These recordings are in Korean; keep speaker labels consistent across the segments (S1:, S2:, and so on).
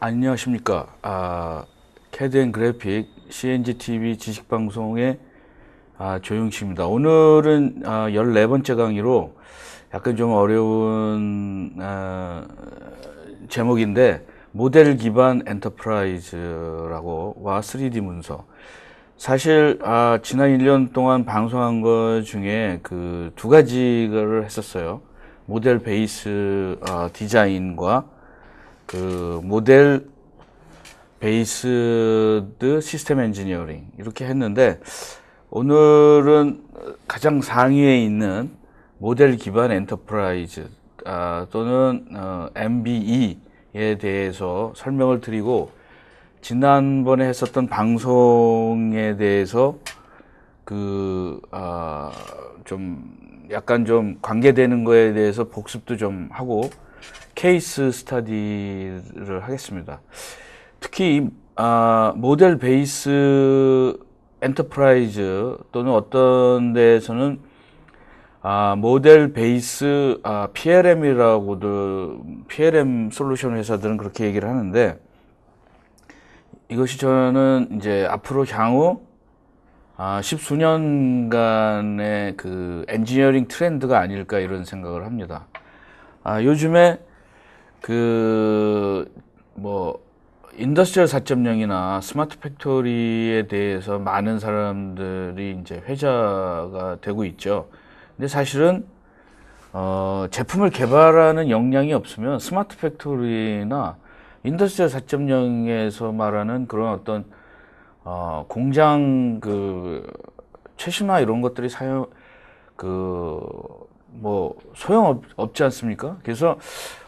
S1: 안녕하십니까. 캐드 앤 그래픽 CNG-TV 지식방송의 조용식입니다. 오늘은 14번째 강의로 약간 좀 어려운 제목인데, 모델 기반 엔터프라이즈라고와 3D 문서. 사실 지난 1년 동안 방송한 것 중에 그 두 가지를 했었어요. 모델 베이스 디자인과 그 모델 베이스드 시스템 엔지니어링 이렇게 했는데, 오늘은 가장 상위에 있는 모델 기반 엔터프라이즈 또는 MBE에 대해서 설명을 드리고, 지난번에 했었던 방송에 대해서 좀 약간 좀 관계되는 거에 대해서 복습도 좀 하고 케이스 스터디를 하겠습니다. 특히 모델 베이스 엔터프라이즈 또는 어떤 데에서는 모델 베이스 PLM이라고도, PLM 솔루션 회사들은 그렇게 얘기를 하는데, 이것이 저는 이제 앞으로 향후 십수년간의 그 엔지니어링 트렌드가 아닐까 이런 생각을 합니다. 요즘에 인더스트리얼 4.0이나 스마트 팩토리에 대해서 많은 사람들이 이제 회자가 되고 있죠. 근데 사실은 제품을 개발하는 역량이 없으면 스마트 팩토리나 인더스트리얼 4.0에서 말하는 그런 어떤 공장 최신화 이런 것들이 소용 없지 않습니까? 그래서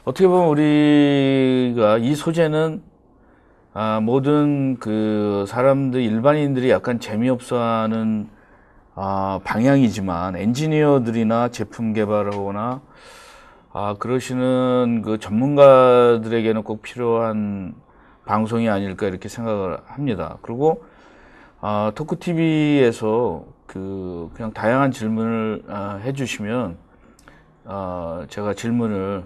S1: 어떻게 보면 우리가 이 소재는 모든 그 사람들, 일반인들이 약간 재미없어하는 방향이지만, 엔지니어들이나 제품 개발하거나 그러시는 그 전문가들에게는 꼭 필요한 방송이 아닐까 이렇게 생각을 합니다. 그리고 토크 TV에서 그냥 다양한 질문을 해주시면 제가 질문을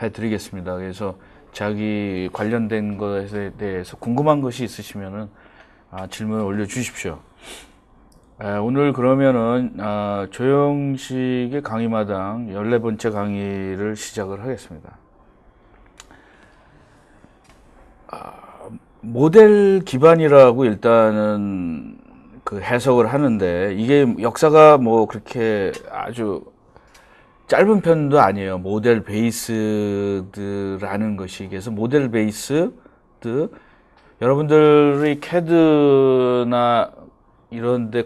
S1: 해드리겠습니다. 그래서 자기 관련된 것에 대해서 궁금한 것이 있으시면은 질문을 올려주십시오. 오늘 그러면은 조영식의 강의마당 14번째 강의를 시작을 하겠습니다. 모델 기반이라고 일단은 그 해석을 하는데, 이게 역사가 뭐 그렇게 아주 짧은 편도 아니에요. 모델 베이스드라는 것이. 그래서 모델 베이스드, 여러분들이 캐드나 이런 데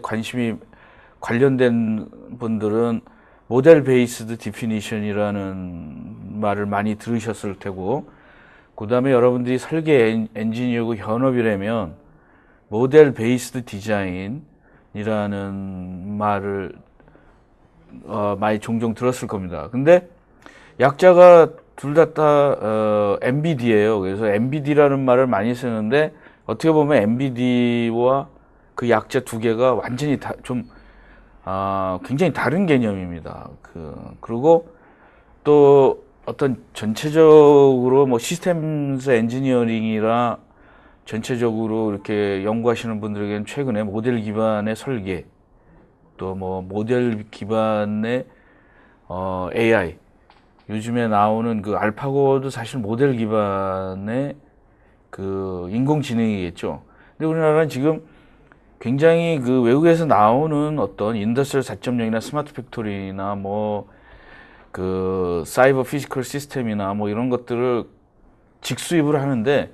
S1: 관련된 분들은 모델 베이스드 디피니션이라는 말을 많이 들으셨을 테고, 그 다음에 여러분들이 설계 엔지니어고 현업이라면 모델 베이스드 디자인이라는 말을 많이 종종 들었을 겁니다. 근데 약자가 둘 다 MBD예요. 그래서 MBD라는 말을 많이 쓰는데, 어떻게 보면 MBD와 그 약자 두 개가 완전히 굉장히 다른 개념입니다. 그리고 또 어떤 전체적으로 뭐 시스템스 엔지니어링이라 전체적으로 이렇게 연구하시는 분들에게는 최근에 모델 기반의 설계, 또 뭐 모델 기반의 AI, 요즘에 나오는 그 알파고도 사실 모델 기반의 그 인공지능이겠죠. 근데 우리나라는 지금 굉장히 그 외국에서 나오는 어떤 인더스트리얼 4.0이나 스마트 팩토리나 사이버 피지컬 시스템이나 뭐 이런 것들을 직수입을 하는데,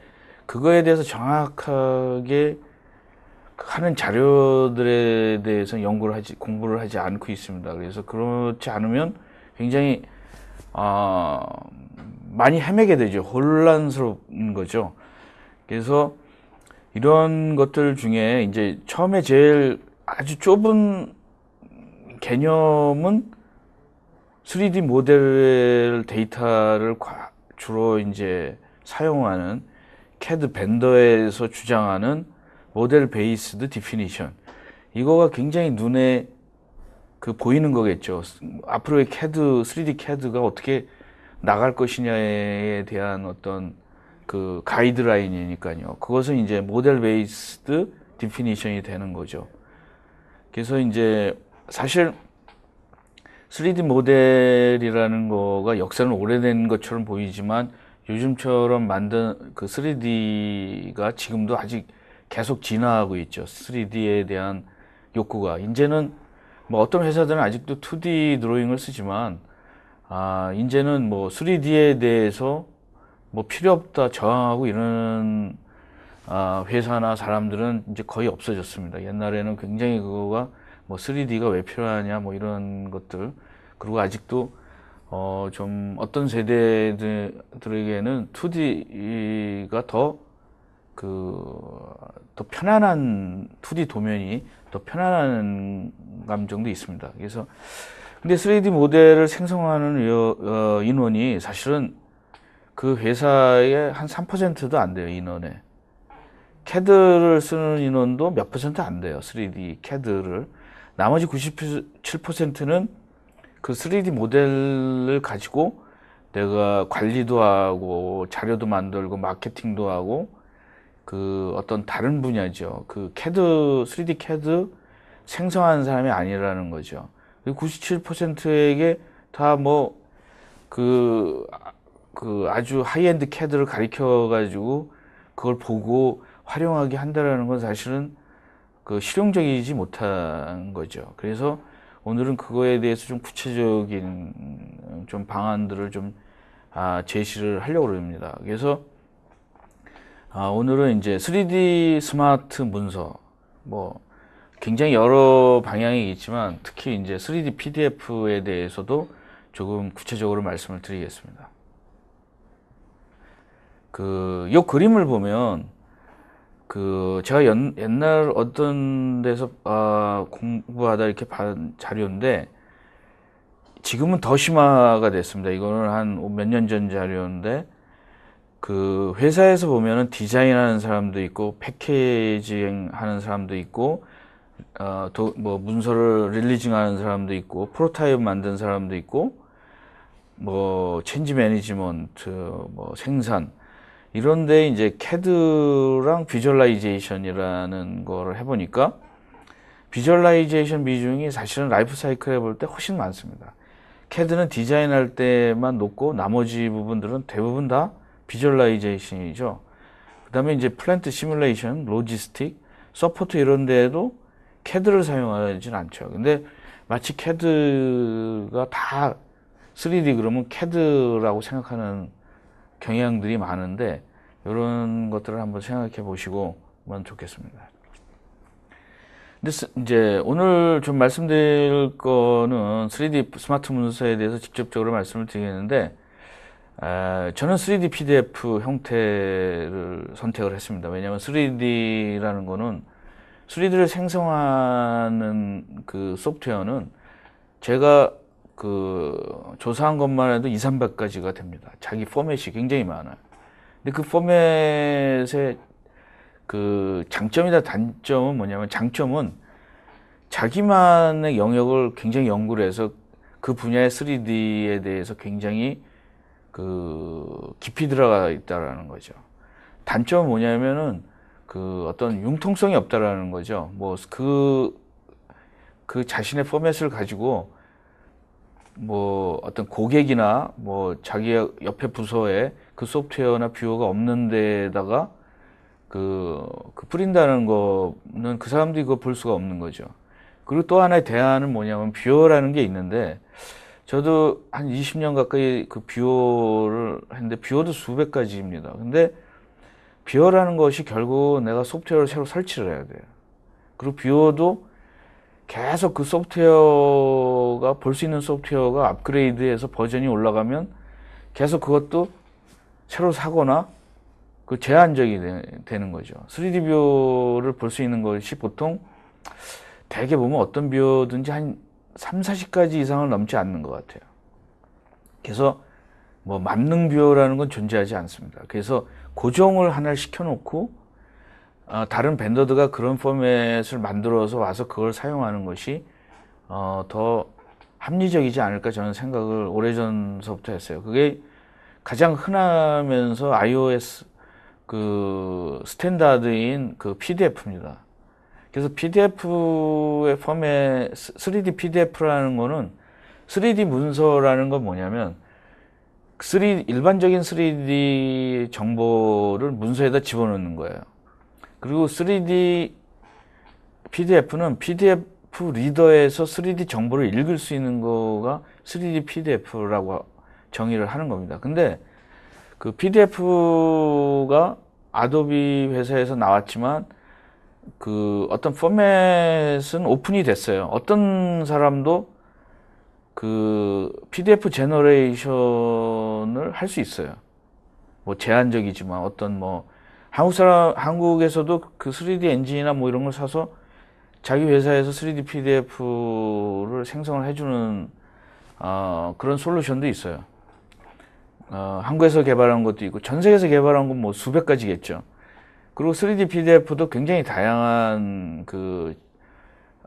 S1: 그거에 대해서 정확하게 하는 자료들에 대해서 공부를 하지 않고 있습니다. 그래서 그렇지 않으면 굉장히 많이 헤매게 되죠. 혼란스러운 거죠. 그래서 이런 것들 중에 이제 처음에 제일 아주 좁은 개념은 3D 모델 데이터를 주로 이제 사용하는 CAD 벤더에서 주장하는 모델 베이스드 디피니션, 이거가 굉장히 눈에 보이는 거겠죠. 앞으로의 CAD, 3D CAD가 어떻게 나갈 것이냐에 대한 어떤 그 가이드라인이니까요. 그것은 이제 모델 베이스드 디피니션이 되는 거죠. 그래서 이제 사실 3D 모델이라는 거가 역사는 오래된 것처럼 보이지만 요즘처럼 만든 그 3D가 지금도 아직 계속 진화하고 있죠. 3D에 대한 욕구가. 이제는 뭐 어떤 회사들은 아직도 2D 드로잉을 쓰지만 이제는 뭐 3D에 대해서 뭐 필요 없다 저항하고 이런 회사나 사람들은 이제 거의 없어졌습니다. 옛날에는 굉장히 그거가 뭐 3D가 왜 필요하냐 뭐 이런 것들. 그리고 아직도 좀 어떤 세대들에게는 2D가 더 편안한 2D 도면이 더 편안한 감정도 있습니다. 그래서 근데 3D 모델을 생성하는 인원이 사실은 그 회사의 한 3%도 안 돼요, 인원에. CAD를 쓰는 인원도 몇 퍼센트 안 돼요, 3D CAD를. 나머지 97%는 그 3D 모델을 가지고 내가 관리도 하고 자료도 만들고 마케팅도 하고 그 어떤 다른 분야죠. 그 CAD, 3D CAD 생성하는 사람이 아니라는 거죠. 97%에게 다 뭐 그 아주 하이엔드 CAD를 가르쳐 가지고 그걸 보고 활용하게 한다라는 건 사실은 그 실용적이지 못한 거죠. 그래서 오늘은 그거에 대해서 좀 구체적인 좀 방안들을 좀 제시를 하려고 합니다. 그래서 오늘은 이제 3D 스마트 문서 뭐 굉장히 여러 방향이 있지만 특히 이제 3D PDF에 대해서도 조금 구체적으로 말씀을 드리겠습니다. 요 그림을 보면 제가 옛날 어떤 데서 공부하다 이렇게 받은 자료인데 지금은 더 심화가 됐습니다. 이거는 한 몇 년 전 자료인데 그 회사에서 보면은 디자인하는 사람도 있고 패키징 하는 사람도 있고 뭐 문서를 릴리징하는 사람도 있고 프로타입 만든 사람도 있고 뭐 체인지 매니지먼트 뭐 생산 이런데 이제 CAD랑 비주얼라이제이션이라는 거를 해보니까 비주얼라이제이션 비중이 사실은 라이프 사이클 해볼 때 훨씬 많습니다. CAD는 디자인할 때만 놓고 나머지 부분들은 대부분 다 비주얼라이제이션이죠. 그 다음에 이제 플랜트 시뮬레이션, 로지스틱, 서포트 이런 데에도 CAD를 사용하진 않죠. 근데 마치 CAD가 다 3D 그러면 CAD라고 생각하는 경향들이 많은데 이런 것들을 한번 생각해 보시고 면 좋겠습니다. 근데 이제 오늘 좀 말씀드릴 거는 3D 스마트 문서에 대해서 직접적으로 말씀을 드리겠는데 저는 3D PDF 형태를 선택을 했습니다. 왜냐하면 3D라는 거는 3D를 생성하는 그 소프트웨어는 제가 조사한 것만 해도 200~300가지가 됩니다. 자기 포맷이 굉장히 많아요. 근데 그 포맷의 그 장점이나 단점은 뭐냐면 장점은 자기만의 영역을 굉장히 연구를 해서 그 분야의 3D에 대해서 굉장히 깊이 들어가 있다라는 거죠. 단점은 뭐냐면은 어떤 융통성이 없다라는 거죠. 뭐 그 자신의 포맷을 가지고 뭐 어떤 고객이나 뭐 자기 옆에 부서에 그 소프트웨어나 뷰어가 없는 데다가 뿌린다는 거는 그 사람들이 그거 볼 수가 없는 거죠. 그리고 또 하나의 대안은 뭐냐면 뷰어라는 게 있는데 저도 한 20년 가까이 그 뷰어를 했는데 뷰어도 수백 가지입니다. 근데 뷰어라는 것이 결국 내가 소프트웨어를 새로 설치를 해야 돼요. 그리고 뷰어도 계속 그 소프트웨어가 볼 수 있는 소프트웨어가 업그레이드해서 버전이 올라가면 계속 그것도 새로 사거나 제한적이 되는 거죠. 3D 뷰어를 볼 수 있는 것이 보통 대개 보면 어떤 뷰어든지 한 30~40가지 이상을 넘지 않는 것 같아요. 그래서 뭐 만능 뷰어라는 건 존재하지 않습니다. 그래서 고정을 하나를 시켜놓고 다른 벤더드가 그런 포맷을 만들어서 와서 그걸 사용하는 것이 더 합리적이지 않을까 저는 생각을 오래전서부터 했어요. 그게 가장 흔하면서 iOS 그 스탠다드인 그 PDF입니다. 그래서 PDF의 폼에 3D PDF라는 거는 3D 문서라는 건 뭐냐면 일반적인 3D 정보를 문서에다 집어넣는 거예요. 그리고 3D PDF는 PDF 리더에서 3D 정보를 읽을 수 있는 거가 3D PDF라고 정의를 하는 겁니다. 근데 그 PDF가 아도비 회사에서 나왔지만 그 어떤 포맷은 오픈이 됐어요. 어떤 사람도 그 PDF 제너레이션을 할 수 있어요. 뭐 제한적이지만 어떤 뭐 한국에서도 그 3D 엔진이나 뭐 이런 걸 사서 자기 회사에서 3D PDF를 생성을 해주는 그런 솔루션도 있어요. 한국에서 개발한 것도 있고 전 세계에서 개발한 건 뭐 수백 가지겠죠. 그리고 3D PDF도 굉장히 다양한 그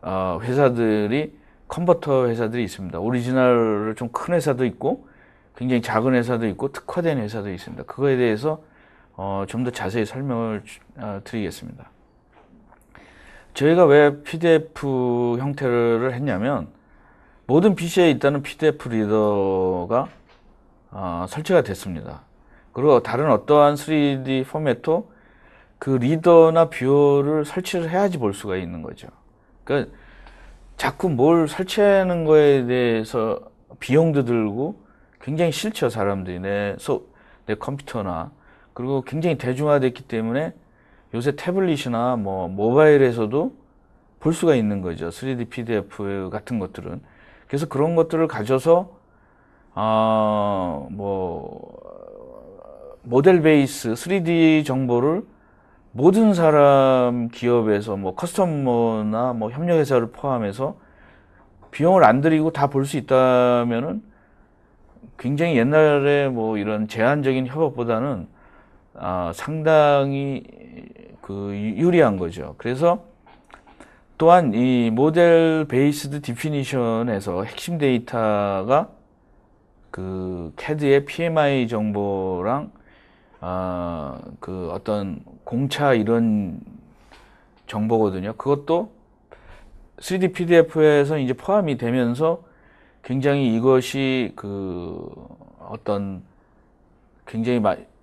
S1: 회사들이 컨버터 회사들이 있습니다. 오리지널을 좀 큰 회사도 있고 굉장히 작은 회사도 있고 특화된 회사도 있습니다. 그거에 대해서 좀 더 자세히 설명을 드리겠습니다. 저희가 왜 PDF 형태를 했냐면 모든 PC에 있다는 PDF 리더가 설치가 됐습니다. 그리고 다른 어떠한 3D 포맷도 그 리더나 뷰어를 설치를 해야지 볼 수가 있는 거죠. 그러니까 자꾸 뭘 설치하는 거에 대해서 비용도 들고 굉장히 싫죠, 사람들이. 내 컴퓨터나. 그리고 굉장히 대중화됐기 때문에 요새 태블릿이나 뭐 모바일에서도 볼 수가 있는 거죠. 3D PDF 같은 것들은. 그래서 그런 것들을 가져서 모델 베이스 3D 정보를 모든 사람 기업에서 뭐 커스터머나 뭐 협력회사를 포함해서 비용을 안 들이고 다 볼 수 있다면은 굉장히 옛날에 뭐 이런 제한적인 협업보다는 상당히 그 유리한 거죠. 그래서 또한 이 모델 베이스드 디피니션에서 핵심 데이터가 그 CAD의 PMI 정보랑 그 어떤 공차 이런 정보거든요. 그것도 3D PDF에서 이제 포함이 되면서 굉장히 이것이 그 어떤 굉장히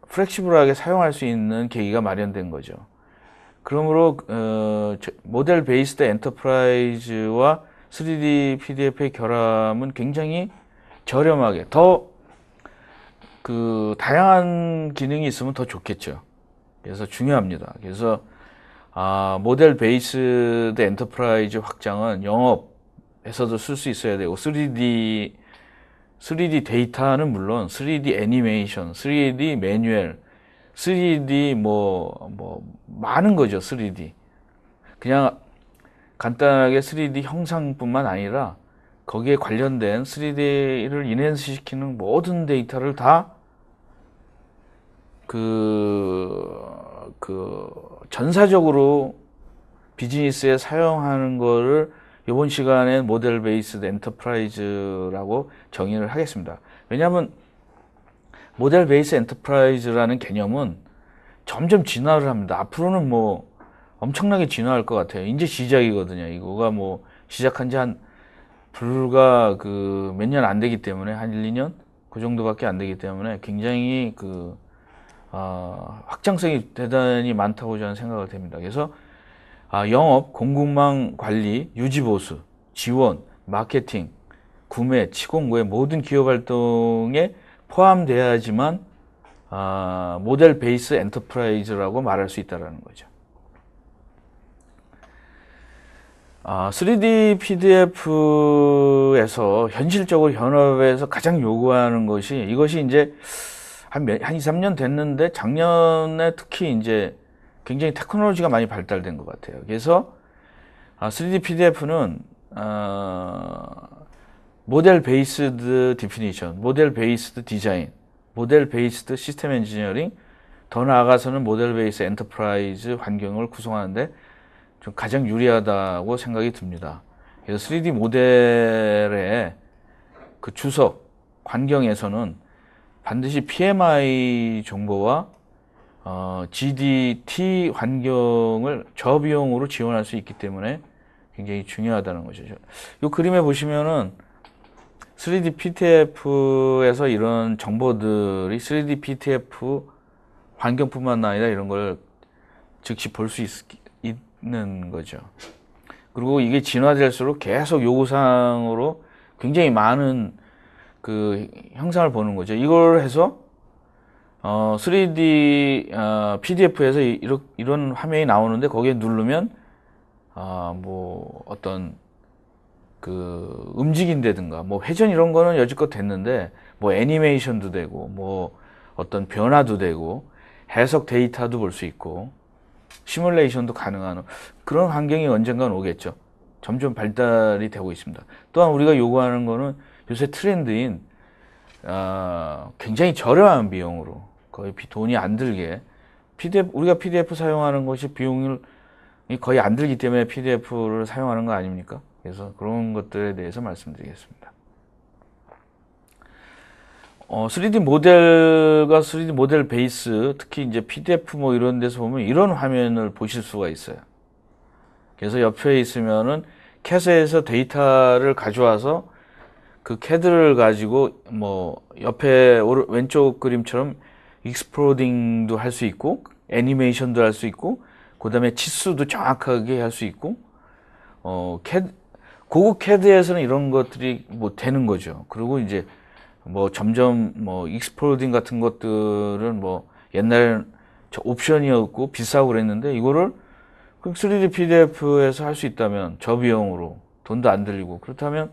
S1: 플렉시블하게 사용할 수 있는 계기가 마련된 거죠. 그러므로 모델 베이스드 엔터프라이즈와 3D PDF의 결함은 굉장히 저렴하게 더 그 다양한 기능이 있으면 더 좋겠죠. 그래서 중요합니다. 그래서 모델 베이스드 엔터프라이즈 확장은 영업에서도 쓸 수 있어야 되고 3D 데이터는 물론 3D 애니메이션, 3D 매뉴얼, 3D 뭐 많은 거죠. 3D 그냥 간단하게 3D 형상뿐만 아니라 거기에 관련된 3D를 인핸스 시키는 모든 데이터를 다 전사적으로 비즈니스에 사용하는 거를 이번 시간에 모델 베이스드 엔터프라이즈라고 정의를 하겠습니다. 왜냐하면 모델 베이스 엔터프라이즈라는 개념은 점점 진화를 합니다. 앞으로는 뭐 엄청나게 진화할 것 같아요. 이제 시작이거든요. 이거가 뭐 시작한 지 불과 몇 년 안 되기 때문에 한 1, 2년 그 정도밖에 안 되기 때문에 굉장히 확장성이 대단히 많다고 저는 생각을 됩니다. 그래서 영업, 공급망 관리, 유지 보수, 지원, 마케팅, 구매, 치공고의 모든 기업 활동에 포함돼야지만 모델 베이스 엔터프라이즈라고 말할 수 있다는 거죠. 3D PDF에서 현실적으로 현업에서 가장 요구하는 것이 이것이 이제 한 2, 3년 됐는데 작년에 특히 이제 굉장히 테크놀로지가 많이 발달된 것 같아요. 그래서 3D PDF는 모델 베이스드 디피니션, 모델 베이스드 디자인, 모델 베이스드 시스템 엔지니어링, 더 나아가서는 모델 베이스 엔터프라이즈 환경을 구성하는데 좀 가장 유리하다고 생각이 듭니다. 그래서 3D 모델의 그 주석 환경에서는 반드시 PMI 정보와 GDT 환경을 저비용으로 지원할 수 있기 때문에 굉장히 중요하다는 거죠. 이 그림에 보시면은 3D PTF에서 이런 정보들이 3D PTF 환경뿐만 아니라 이런 걸 즉시 볼 수 있는 거죠. 그리고 이게 진화될수록 계속 요구사항으로 굉장히 많은 그 형상을 보는 거죠. 이걸 해서 3D PDF에서 이런 화면이 나오는데 거기에 누르면 뭐 어떤 그 움직인다든가 뭐 회전 이런 거는 여지껏 됐는데 뭐 애니메이션도 되고 뭐 어떤 변화도 되고 해석 데이터도 볼 수 있고 시뮬레이션도 가능한 그런 환경이 언젠간 오겠죠. 점점 발달이 되고 있습니다. 또한 우리가 요구하는 거는 요새 트렌드인 굉장히 저렴한 비용으로 거의 돈이 안 들게 우리가 PDF 사용하는 것이 비용이 거의 안 들기 때문에 PDF를 사용하는 거 아닙니까? 그래서 그런 것들에 대해서 말씀드리겠습니다. 3D 모델과 3D 모델 베이스, 특히 이제 PDF 뭐 이런 데서 보면 이런 화면을 보실 수가 있어요. 그래서 옆에 있으면은 CAD에서 데이터를 가져와서 그 CAD를 가지고 뭐 옆에 왼쪽 그림처럼 익스플로딩도 할 수 있고 애니메이션도 할 수 있고 그다음에 치수도 정확하게 할 수 있고 고급 CAD에서는 이런 것들이 뭐 되는 거죠. 그리고 이제 뭐 점점 뭐 익스플로딩 같은 것들은 뭐 옛날에는 옵션이었고 비싸고 그랬는데 이거를 3D PDF에서 할 수 있다면 저비용으로 돈도 안 들리고 그렇다면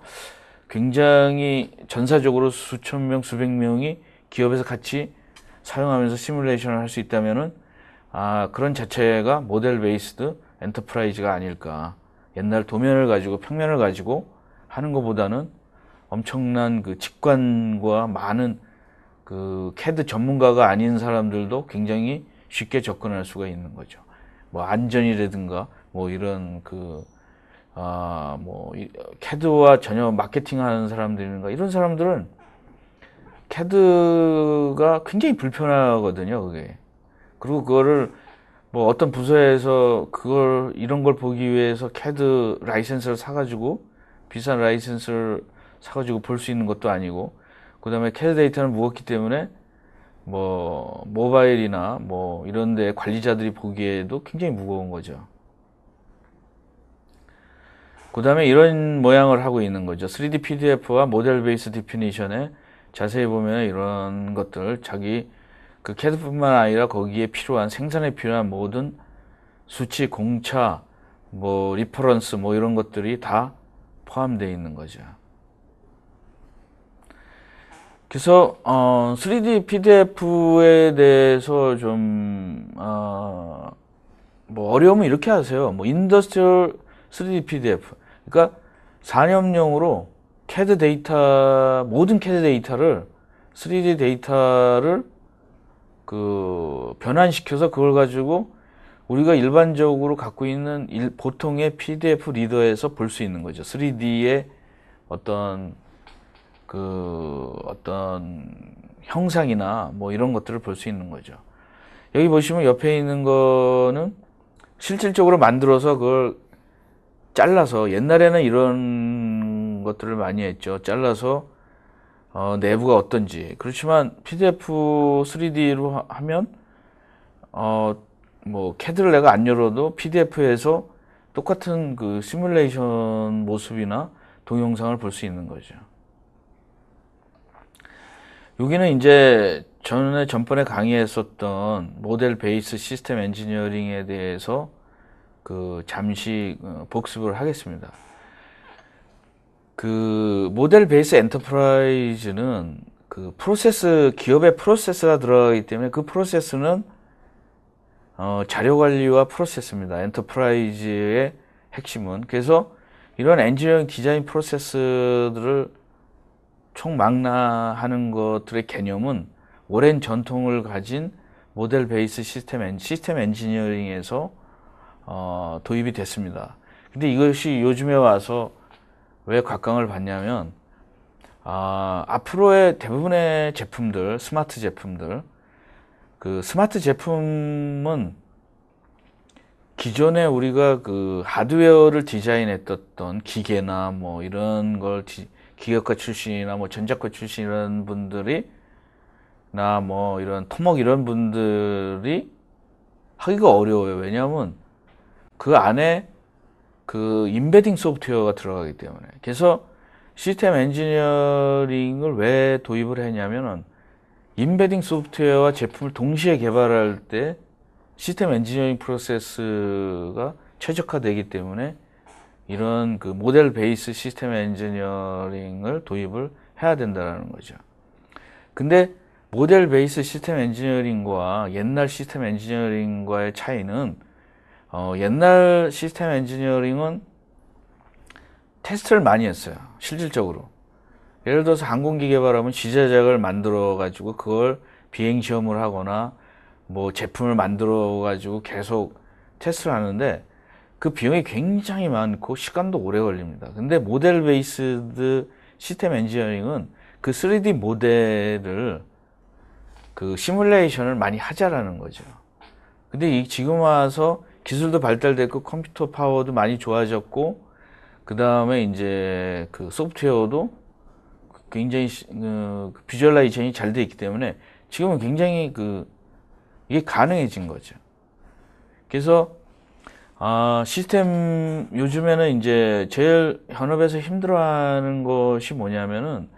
S1: 굉장히 전사적으로 수천 명, 수백 명이 기업에서 같이 사용하면서 시뮬레이션을 할 수 있다면은 그런 자체가 모델 베이스드 엔터프라이즈가 아닐까. 옛날 도면을 가지고 평면을 가지고 하는 것보다는 엄청난 그 직관과 많은 그 CAD 전문가가 아닌 사람들도 굉장히 쉽게 접근할 수가 있는 거죠. 뭐 안전이라든가 뭐 이런 뭐 CAD와 전혀 마케팅하는 사람들인가 이런 사람들은 CAD가 굉장히 불편하거든요, 그게. 그리고 그거를 뭐 어떤 부서에서 이런 걸 보기 위해서 CAD 라이센스를 사가지고 비싼 라이센스를 사가지고 볼 수 있는 것도 아니고 그 다음에 CAD 데이터는 무겁기 때문에 뭐 모바일이나 뭐 이런 데 관리자들이 보기에도 굉장히 무거운 거죠. 그 다음에 이런 모양을 하고 있는 거죠. 3D PDF와 모델 베이스 디피니션에 자세히 보면 이런 것들 자기 그 CAD뿐만 아니라 거기에 필요한 생산에 필요한 모든 수치, 공차, 뭐 리퍼런스 뭐 이런 것들이 다 포함되어 있는 거죠. 그래서 3D PDF에 대해서 좀 뭐 어려움은 이렇게 하세요. 뭐 인더스트리얼 3D PDF. 그러니까 산업용으로 CAD 데이터 모든 CAD 데이터를 3D 데이터를 그 변환시켜서 그걸 가지고 우리가 일반적으로 갖고 있는 보통의 PDF 리더에서 볼 수 있는 거죠. 3D의 어떤 형상이나 뭐 이런 것들을 볼 수 있는 거죠. 여기 보시면 옆에 있는 거는 실질적으로 만들어서 그걸 잘라서 옛날에는 이런 것들을 많이 했죠. 잘라서 내부가 어떤지. 그렇지만 PDF 3D로 하면 뭐 CAD를 내가 안 열어도 PDF에서 똑같은 그 시뮬레이션 모습이나 동영상을 볼 수 있는 거죠. 여기는 이제 전번에 강의했었던 모델 베이스 시스템 엔지니어링에 대해서 잠시 복습을 하겠습니다. 그 모델 베이스 엔터프라이즈는 그 기업의 프로세스가 들어가기 때문에 그 프로세스는 자료 관리와 프로세스입니다. 엔터프라이즈의 핵심은. 그래서 이런 엔지니어링 디자인 프로세스들을 총망라하는 것들의 개념은 오랜 전통을 가진 모델 베이스 시스템 엔지니어링에서 도입이 됐습니다. 근데 이것이 요즘에 와서 왜 각광을 받냐면 앞으로의 대부분의 제품들, 스마트 제품들 그 스마트 제품은 기존에 우리가 그 하드웨어를 디자인했던 기계나 뭐 이런 걸 기계과 출신이나 뭐 전자과 출신 이런 분들이 나 뭐 이런 토목 이런 분들이 하기가 어려워요. 왜냐하면 그 안에 그 임베딩 소프트웨어가 들어가기 때문에. 그래서 시스템 엔지니어링을 왜 도입을 했냐면은 임베딩 소프트웨어와 제품을 동시에 개발할 때 시스템 엔지니어링 프로세스가 최적화되기 때문에 이런 그 모델 베이스 시스템 엔지니어링을 도입을 해야 된다는 거죠. 근데 모델 베이스 시스템 엔지니어링과 옛날 시스템 엔지니어링과의 차이는 옛날 시스템 엔지니어링은 테스트를 많이 했어요. 실질적으로. 예를 들어서 항공기 개발하면 지제작을 만들어 가지고 그걸 비행 시험을 하거나 뭐 제품을 만들어 가지고 계속 테스트를 하는데 그 비용이 굉장히 많고 시간도 오래 걸립니다. 근데 모델 베이스드 시스템 엔지니어링은 그 3D 모델을 그 시뮬레이션을 많이 하자라는 거죠. 근데 지금 와서 기술도 발달됐고 컴퓨터 파워도 많이 좋아졌고 그 다음에 이제 그 소프트웨어도 굉장히 비주얼라이제이션이 잘 돼 있기 때문에 지금은 굉장히 이게 가능해진 거죠. 그래서 시스템 요즘에는 이제 제일 현업에서 힘들어하는 것이 뭐냐면은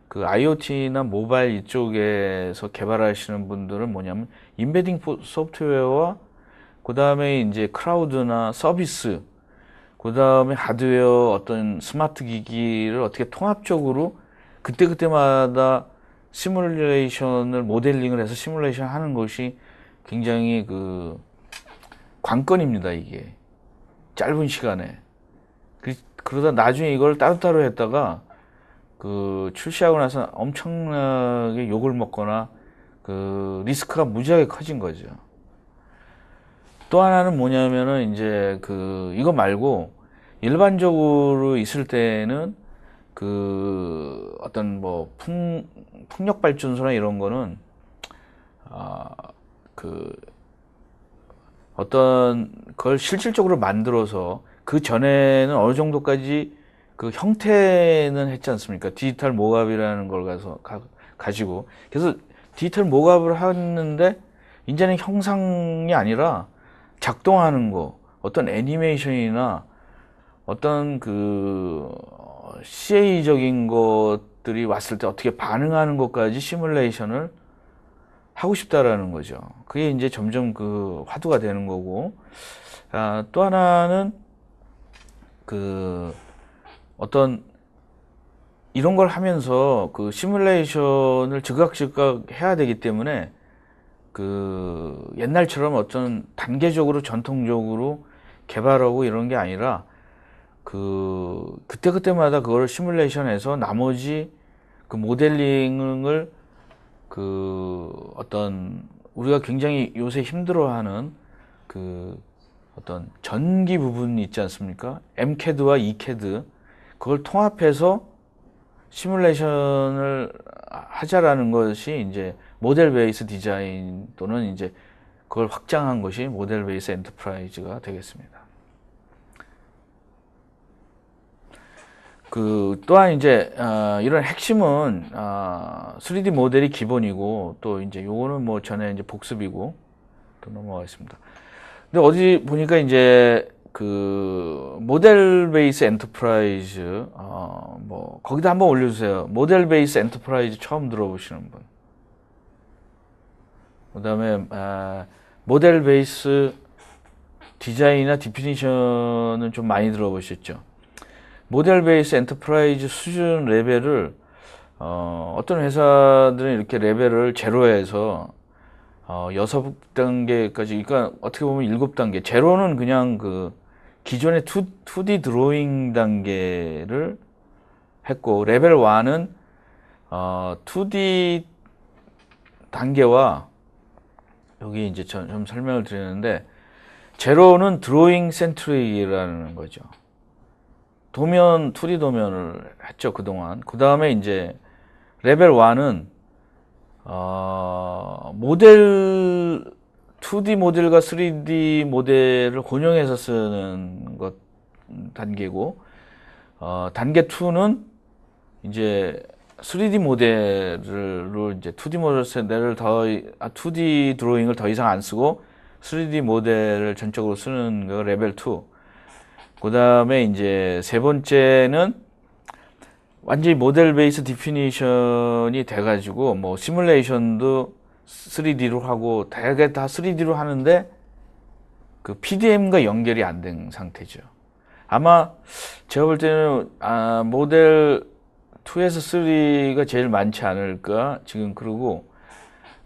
S1: 그 IoT나 모바일 이쪽에서 개발하시는 분들은 뭐냐면 임베딩 소프트웨어와 그 다음에 이제 클라우드나 서비스, 그 다음에 하드웨어 어떤 스마트 기기를 어떻게 통합적으로 그때그때마다 시뮬레이션을 모델링을 해서 시뮬레이션 하는 것이 굉장히 그 관건입니다. 이게 짧은 시간에. 그러다 나중에 이걸 따로따로 했다가 그 출시하고 나서 엄청나게 욕을 먹거나 그 리스크가 무지하게 커진 거죠. 또 하나는 뭐냐면은 이제 이거 말고 일반적으로 있을 때는 어떤 뭐 풍력 발전소나 이런 거는 어떤 걸 실질적으로 만들어서 그 전에는 어느 정도까지 그 형태는 했지 않습니까? 디지털 모갑이라는 걸 가지고. 그래서 디지털 모갑을 하는데, 이제는 형상이 아니라 작동하는 거, 어떤 애니메이션이나 어떤 CA적인 것들이 왔을 때 어떻게 반응하는 것까지 시뮬레이션을 하고 싶다라는 거죠. 그게 이제 점점 화두가 되는 거고, 또 하나는 어떤 이런 걸 하면서 시뮬레이션을 즉각즉각 해야 되기 때문에 옛날처럼 어떤 단계적으로 전통적으로 개발하고 이런 게 아니라 그때그때마다 그걸 시뮬레이션해서 나머지 모델링을 어떤 우리가 굉장히 요새 힘들어하는 어떤 전기 부분이 있지 않습니까? MCAD와 ECAD 그걸 통합해서 시뮬레이션을 하자라는 것이 이제 모델 베이스 디자인 또는 이제 그걸 확장한 것이 모델 베이스 엔터프라이즈가 되겠습니다. 또한 이제 이런 핵심은 3D 모델이 기본이고 또 이제 요거는 뭐 전에 이제 복습이고 또 넘어가겠습니다. 근데 어디 보니까 이제 모델 베이스 엔터프라이즈 뭐 거기다 한번 올려주세요. 모델 베이스 엔터프라이즈 처음 들어보시는 분. 그다음에 모델 베이스 디자인이나 디피니션은 좀 많이 들어보셨죠. 모델 베이스 엔터프라이즈 수준 레벨을 어떤 회사들은 이렇게 레벨을 제로에서 6단계까지, 그러니까 어떻게 보면 7단계. 제로는 그냥 기존의 2D 드로잉 단계를 했고, 레벨 1은 2D 단계와 여기 이제 좀 설명을 드리는데, 제로는 드로잉 센트릭이라는 거죠. 2D 도면을 했죠, 그동안. 그 다음에 이제 레벨 1은 모델 2D 모델과 3D 모델을 혼용해서 쓰는 것 단계고, 단계 2는 이제 3D 모델로 이제 2D 모델을 2D 드로잉을 더 이상 안 쓰고 3D 모델을 전적으로 쓰는 거 레벨 2. 그 다음에 이제 세 번째는 완전히 모델 베이스 디피니션이 돼가지고 뭐 시뮬레이션도 3D로 하고 대개 다 3D로 하는데 그 PDM과 연결이 안 된 상태죠. 아마 제가 볼 때는 모델 2에서 3가 제일 많지 않을까 지금. 그러고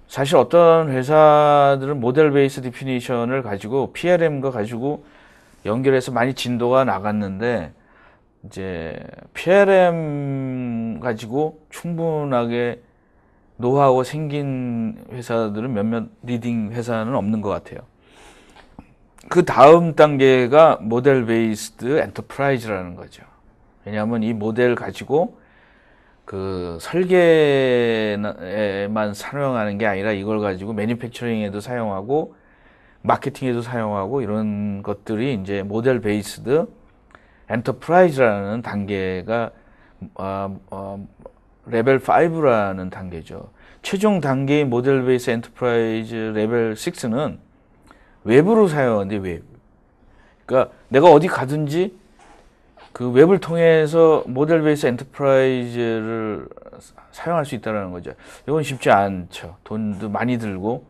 S1: 사실 어떤 회사들은 모델 베이스 디피니션을 가지고 PLM과 가지고 연결해서 많이 진도가 나갔는데, 이제 PLM 가지고 충분하게 노하우가 생긴 회사들은 몇몇 리딩 회사는 없는 것 같아요. 그 다음 단계가 모델 베이스드 엔터프라이즈라는 거죠. 왜냐하면 이 모델 가지고 그 설계에만 사용하는 게 아니라 이걸 가지고 매니팩처링에도 사용하고 마케팅에도 사용하고 이런 것들이 이제 모델 베이스드 엔터프라이즈라는 단계가 레벨 5라는 단계죠. 최종 단계인 모델 베이스 엔터프라이즈 레벨 6는 웹으로 사용하는데 웹. 그러니까 내가 어디 가든지 그 웹을 통해서 모델 베이스 엔터프라이즈를 사용할 수 있다는 거죠. 이건 쉽지 않죠. 돈도 많이 들고.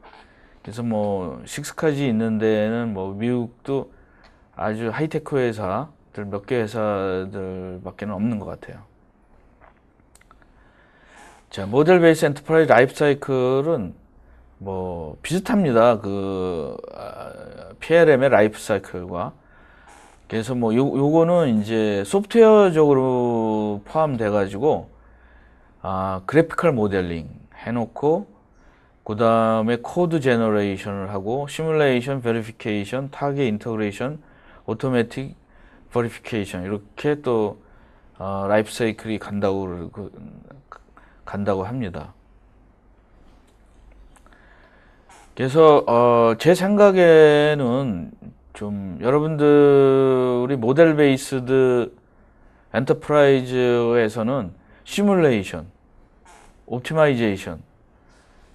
S1: 그래서 뭐 6까지 있는 데는 뭐 미국도 아주 하이테크 회사들 몇 개 회사들밖에는 없는 것 같아요. 자, 모델 베이스 엔터프라이즈 라이프 사이클은 뭐 비슷합니다. 그 PLM의 라이프 사이클과. 그래서 뭐 요거는 이제 소프트웨어적으로 포함돼 가지고 그래피컬 모델링 해놓고 그 다음에 코드 제너레이션을 하고 시뮬레이션, 베리피케이션, 타겟 인터그레이션, 오토매틱 버리피케이션 이렇게 또 라이프 사이클이 간다고 합니다. 그래서 제 생각에는 좀 여러분들이 모델 베이스드 엔터프라이즈에서는 시뮬레이션, 옵티마이제이션,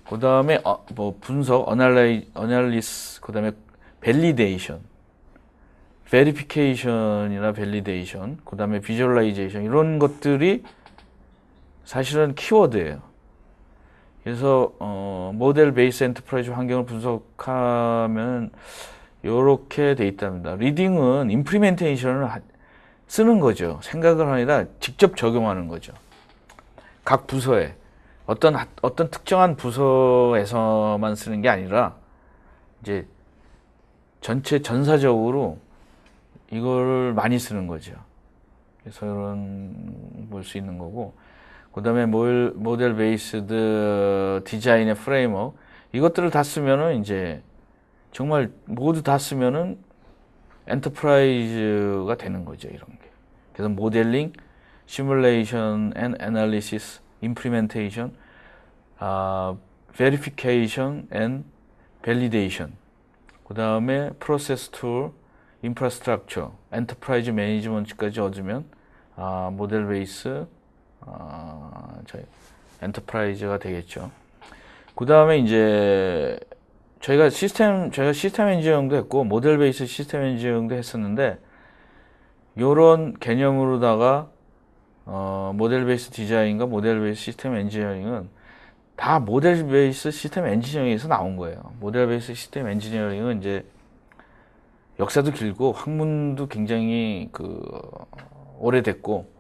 S1: 그 다음에 뭐 분석, 어널리스, 그 다음에 밸리데이션, 베리피케이션이나 밸리데이션, 그 다음에 비주얼라이제이션 이런 것들이 사실은 키워드예요. 그래서 모델 베이스 엔터프라이즈 환경을 분석하면 이렇게 돼 있답니다. 리딩은 임플리멘테이션을 쓰는 거죠. 생각을 아니라 직접 적용하는 거죠. 각 부서에 어떤 특정한 부서에서만 쓰는 게 아니라 이제 전체 전사적으로 이걸 많이 쓰는 거죠. 그래서 이런 볼 수 있는 거고, 그 다음에 모델 베이스드 디자인의 프레임워크 이것들을 다 쓰면은 이제 정말 모두 다 쓰면은 엔터프라이즈가 되는 거죠. 이런 게. 그래서 모델링, 시뮬레이션 앤 애널리시스, 임플리멘테이션, 베리피케이션 앤 밸리데이션, 그 다음에 프로세스 툴, 인프라스트럭처, 엔터프라이즈 매니지먼트까지 얻으면 모델 베이스 엔터프라이즈가 되겠죠. 그 다음에 이제 저희가 시스템 엔지니어링도 했고 모델 베이스 시스템 엔지니어링도 했었는데, 요런 개념으로다가 모델 베이스 디자인과 모델 베이스 시스템 엔지니어링은 다 모델 베이스 시스템 엔지니어링에서 나온 거예요. 모델 베이스 시스템 엔지니어링은 이제 역사도 길고 학문도 굉장히 오래됐고,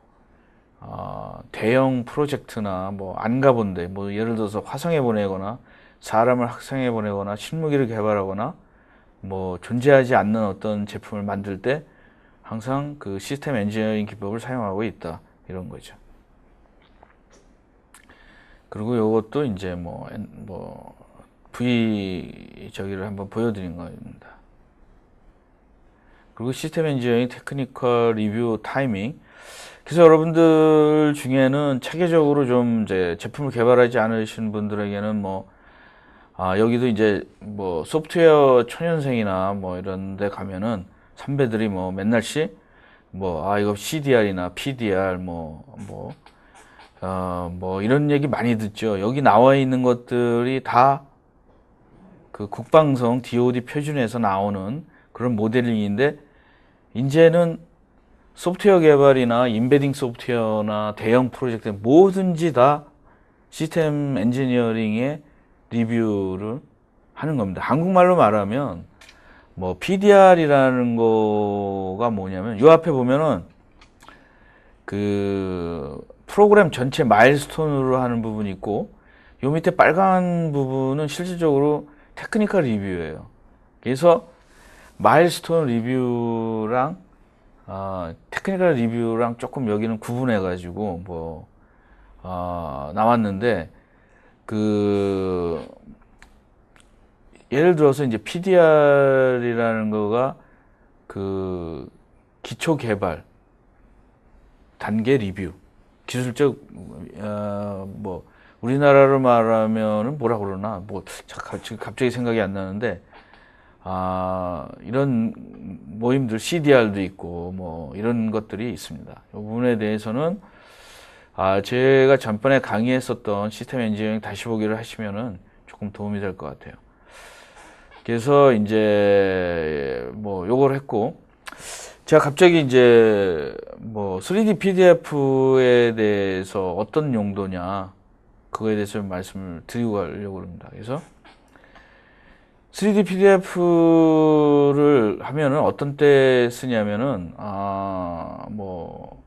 S1: 대형 프로젝트나 뭐 안 가본데 뭐 예를 들어서 화성에 보내거나 사람을 학성에 보내거나 신무기를 개발하거나 뭐 존재하지 않는 어떤 제품을 만들 때 항상 그 시스템 엔지니어링 기법을 사용하고 있다, 이런 거죠. 그리고 이것도 이제 뭐 저기를 한번 보여드린 겁니다. 그리고 시스템 엔지니어링 테크니컬 리뷰 타이밍, 그래서 여러분들 중에는 체계적으로 좀 이제 제품을 개발하지 않으신 분들에게는 뭐, 여기도 이제 뭐 소프트웨어 초년생이나 뭐 이런 데 가면은 선배들이 뭐 맨날씩 뭐, 이거 CDR이나 PDR 뭐 이런 얘기 많이 듣죠. 여기 나와 있는 것들이 다 그 국방성 DoD 표준에서 나오는 그런 모델링인데, 이제는 소프트웨어 개발이나 인베딩 소프트웨어나 대형 프로젝트 뭐든지 다 시스템 엔지니어링의 리뷰를 하는 겁니다. 한국말로 말하면 뭐 PDR이라는 거가 뭐냐면, 요 앞에 보면은 그 프로그램 전체 마일스톤으로 하는 부분이 있고, 요 밑에 빨간 부분은 실질적으로 테크니컬 리뷰예요. 그래서 마일스톤 리뷰랑 테크니컬 리뷰랑 조금 여기는 구분해 가지고 뭐 나왔는데, 그 예를 들어서 이제 PDR이라는 거가 그 기초 개발 단계 리뷰, 기술적 뭐 우리나라로 말하면은 뭐라 그러나, 뭐 지금 갑자기 생각이 안 나는데, 이런 모임들 CDR도 있고 뭐 이런 것들이 있습니다. 이 부분에 대해서는 제가 전번에 강의했었던 시스템 엔지니어링 다시 보기를 하시면은 조금 도움이 될 것 같아요. 그래서 이제 뭐 요걸 했고, 제가 갑자기 이제 뭐 3D PDF에 대해서 어떤 용도냐, 그거에 대해서 좀 말씀을 드리고 가려고 합니다. 그래서 3D PDF를 하면은 어떤 때 쓰냐면은, 뭐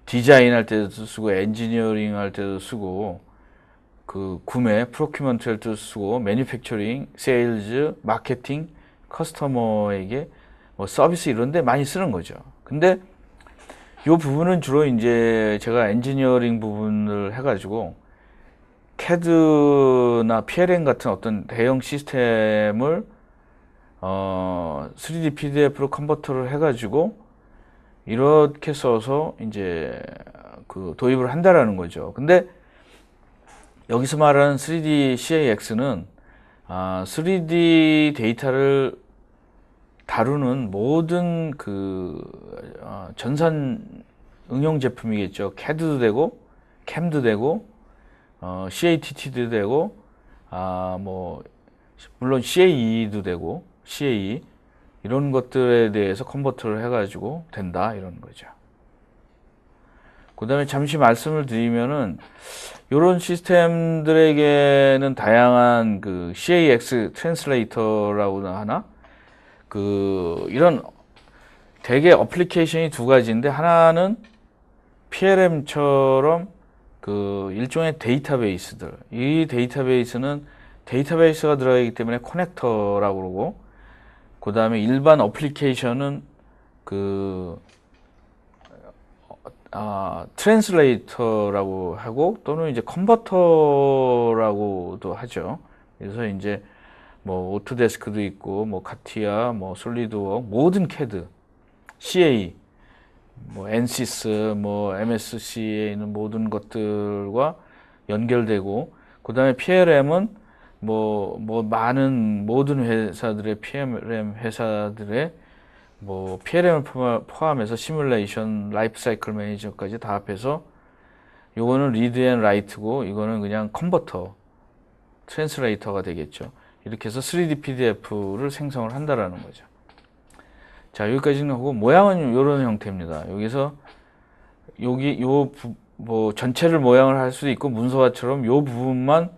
S1: 디자인 할 때도 쓰고, 엔지니어링 할 때도 쓰고, 그 구매, 프로큐먼트 할 때도 쓰고, 매니팩처링, 세일즈, 마케팅, 커스터머에게 뭐 서비스 이런 데 많이 쓰는 거죠. 근데 이 부분은 주로 이제 제가 엔지니어링 부분을 해가지고 CAD나 PLM 같은 어떤 대형 시스템을 3D PDF로 컨버터를 해가지고 이렇게 써서 이제 그 도입을 한다라는 거죠. 근데 여기서 말하는 3D CAX는 3D 데이터를 다루는 모든 그 전산 응용 제품이겠죠. CAD도 되고, CAM도 되고, CATT도 되고, 뭐 물론 CAE도 되고, CAE 이런 것들에 대해서 컨버터를 해가지고 된다, 이런 거죠. 그 다음에 잠시 말씀을 드리면은, 이런 시스템들에게는 다양한 그 CAX 트랜슬레이터라고 하나, 그 이런 대개 어플리케이션이 두 가지인데, 하나는 PLM처럼 그 일종의 데이터베이스들, 이 데이터베이스는 데이터베이스가 들어가기 때문에 커넥터라고 그러고, 그 다음에 일반 어플리케이션은 그 트랜슬레이터라고 하고, 또는 이제 컨버터라고도 하죠. 그래서 이제 뭐 오토데스크도 있고, 뭐 카티아, 뭐 솔리드웍, 모든 CAD, CAE, 뭐 NSYS, 뭐 MSC에 있는 모든 것들과 연결되고, 그 다음에 PLM은 뭐 많은 모든 회사들의 PLM 회사들의 뭐 PLM을 포함해서 시뮬레이션, 라이프 사이클 매니저까지 다 합해서, 요거는 리드 앤 라이트고, 이거는 그냥 컨버터, 트랜슬레이터가 되겠죠. 이렇게 해서 3D PDF를 생성을 한다라는 거죠. 자, 여기까지는 하고, 모양은 이런 형태입니다. 여기서 뭐 전체를 모양을 할 수도 있고, 문서화처럼 요 부분만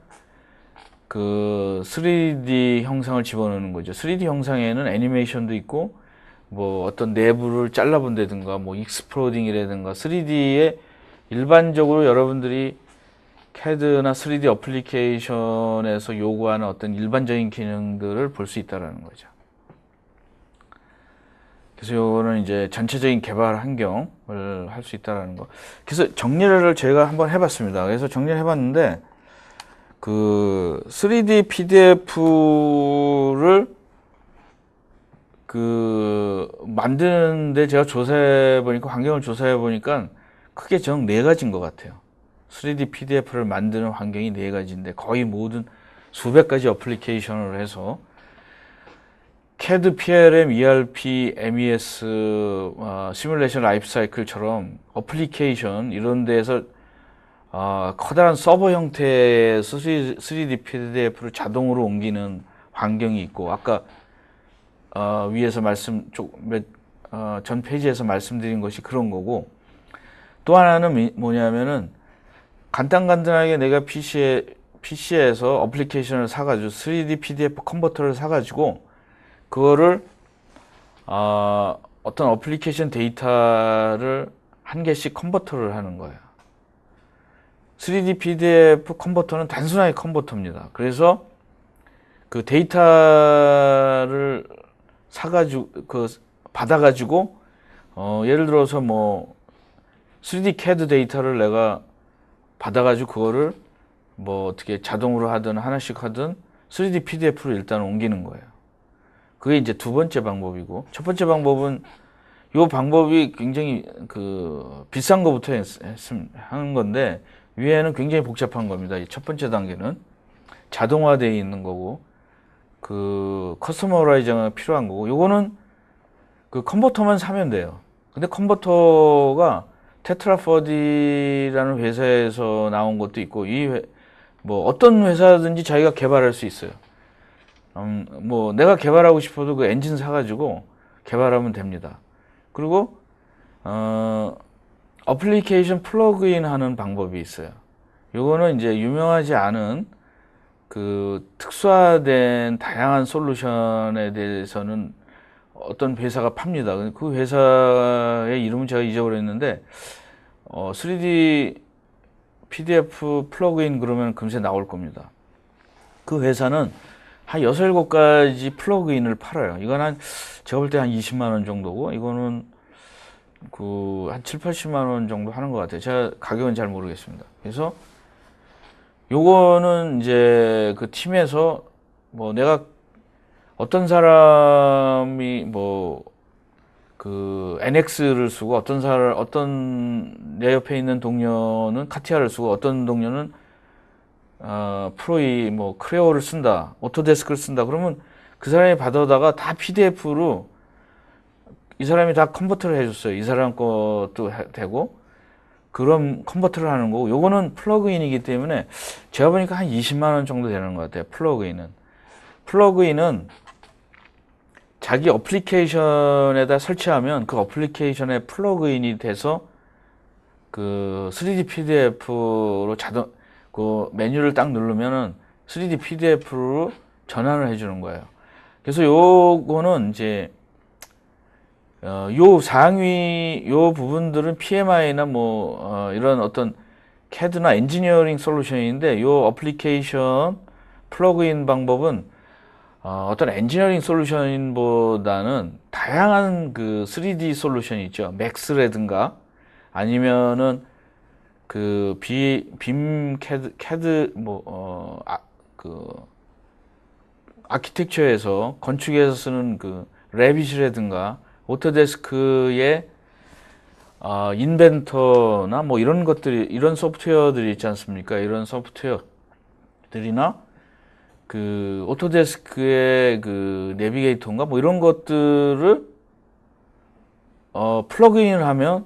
S1: 그 3D 형상을 집어넣는 거죠. 3D 형상에는 애니메이션도 있고, 뭐 어떤 내부를 잘라본다든가, 뭐 익스플로딩이라든가, 3D에 일반적으로 여러분들이 CAD나 3D 어플리케이션에서 요구하는 어떤 일반적인 기능들을 볼 수 있다는 거죠. 그래서 요거는 이제 전체적인 개발 환경을 할 수 있다는 거. 그래서 정리를 제가 한번 해봤습니다. 그래서 정리를 해봤는데, 그 3D PDF를 그 만드는데 제가 조사해 보니까, 환경을 조사해 보니까 크게 정 네 가지인 것 같아요. 3D PDF를 만드는 환경이 네 가지인데 거의 모든 수백 가지 어플리케이션을 해서 CAD, PLM, ERP, MES, 시뮬레이션 라이프 사이클처럼 어플리케이션 이런 데에서 커다란 서버 형태의 3D PDF를 자동으로 옮기는 환경이 있고, 아까 위에서 전 페이지에서 말씀드린 것이 그런 거고, 또 하나는 뭐냐면은 간단하게 내가 PC에서 어플리케이션을 사가지고 3D PDF 컨버터를 사가지고 그거를 어떤 어플리케이션 데이터를 한 개씩 컨버터를 하는 거예요. 3D PDF 컨버터는 단순하게 컨버터입니다. 그래서 그 데이터를 받아가지고 예를 들어서 뭐 3D CAD 데이터를 내가 받아가지고 그거를 뭐 어떻게 자동으로 하든 하나씩 하든 3D PDF로 일단 옮기는 거예요. 그게 이제 두 번째 방법이고, 첫 번째 방법은 이 방법이 굉장히 비싼 거부터 하는 건데 위에는 굉장히 복잡한 겁니다. 이 첫 번째 단계는 자동화되어 있는 거고 커스터마이징이 필요한 거고, 요거는 그 컨버터만 사면 돼요. 근데 컨버터가 테트라포디라는 회사에서 나온 것도 있고, 뭐 어떤 회사든지 자기가 개발할 수 있어요. 뭐 내가 개발하고 싶어도 그 엔진 사가지고 개발하면 됩니다. 그리고 어플리케이션 플러그인 하는 방법이 있어요. 요거는 이제 유명하지 않은 그 특수화된 다양한 솔루션에 대해서는 어떤 회사가 팝니다. 그 회사의 이름은 제가 잊어버렸는데 3D PDF 플러그인 그러면 금세 나올 겁니다. 그 회사는 한 6, 7가지 플러그인을 팔아요. 이건 제가 볼 때 한 20만 원 정도고, 이거는 한 7, 80만 원 정도 하는 것 같아요. 제가 가격은 잘 모르겠습니다. 그래서 요거는 이제 그 팀에서 뭐 내가 어떤 사람이 NX를 쓰고 어떤 내 옆에 있는 동료는 카티아를 쓰고 어떤 동료는 크레오를 쓴다, 오토데스크를 쓴다. 그러면 그 사람이 받아다가 다 PDF로 이 사람이 다 컨버터를 해줬어요. 이 사람 것도 되고, 그런 컨버터를 하는 거고, 요거는 플러그인이기 때문에 제가 보니까 한 20만 원 정도 되는 것 같아요. 플러그인은 자기 어플리케이션에다 설치하면 그 어플리케이션에 플러그인이 돼서 그 3D PDF로 그 메뉴를 딱 누르면은 3D PDF로 전환을 해주는 거예요. 그래서 요거는 이제 요 부분들은 PMI나 이런 어떤 CAD나 엔지니어링 솔루션인데, 요 어플리케이션 플러그인 방법은 어떤 엔지니어링 솔루션보다는 다양한 그 3D 솔루션이 있죠. 맥스라든가 아니면은 빔 CAD 아키텍처에서 건축에서 쓰는 레빗이라든가 오토데스크의 인벤터나 이런 소프트웨어들이 있지 않습니까? 이런 소프트웨어들이나 오토데스크의 내비게이터인가 이런 것들을 플러그인을 하면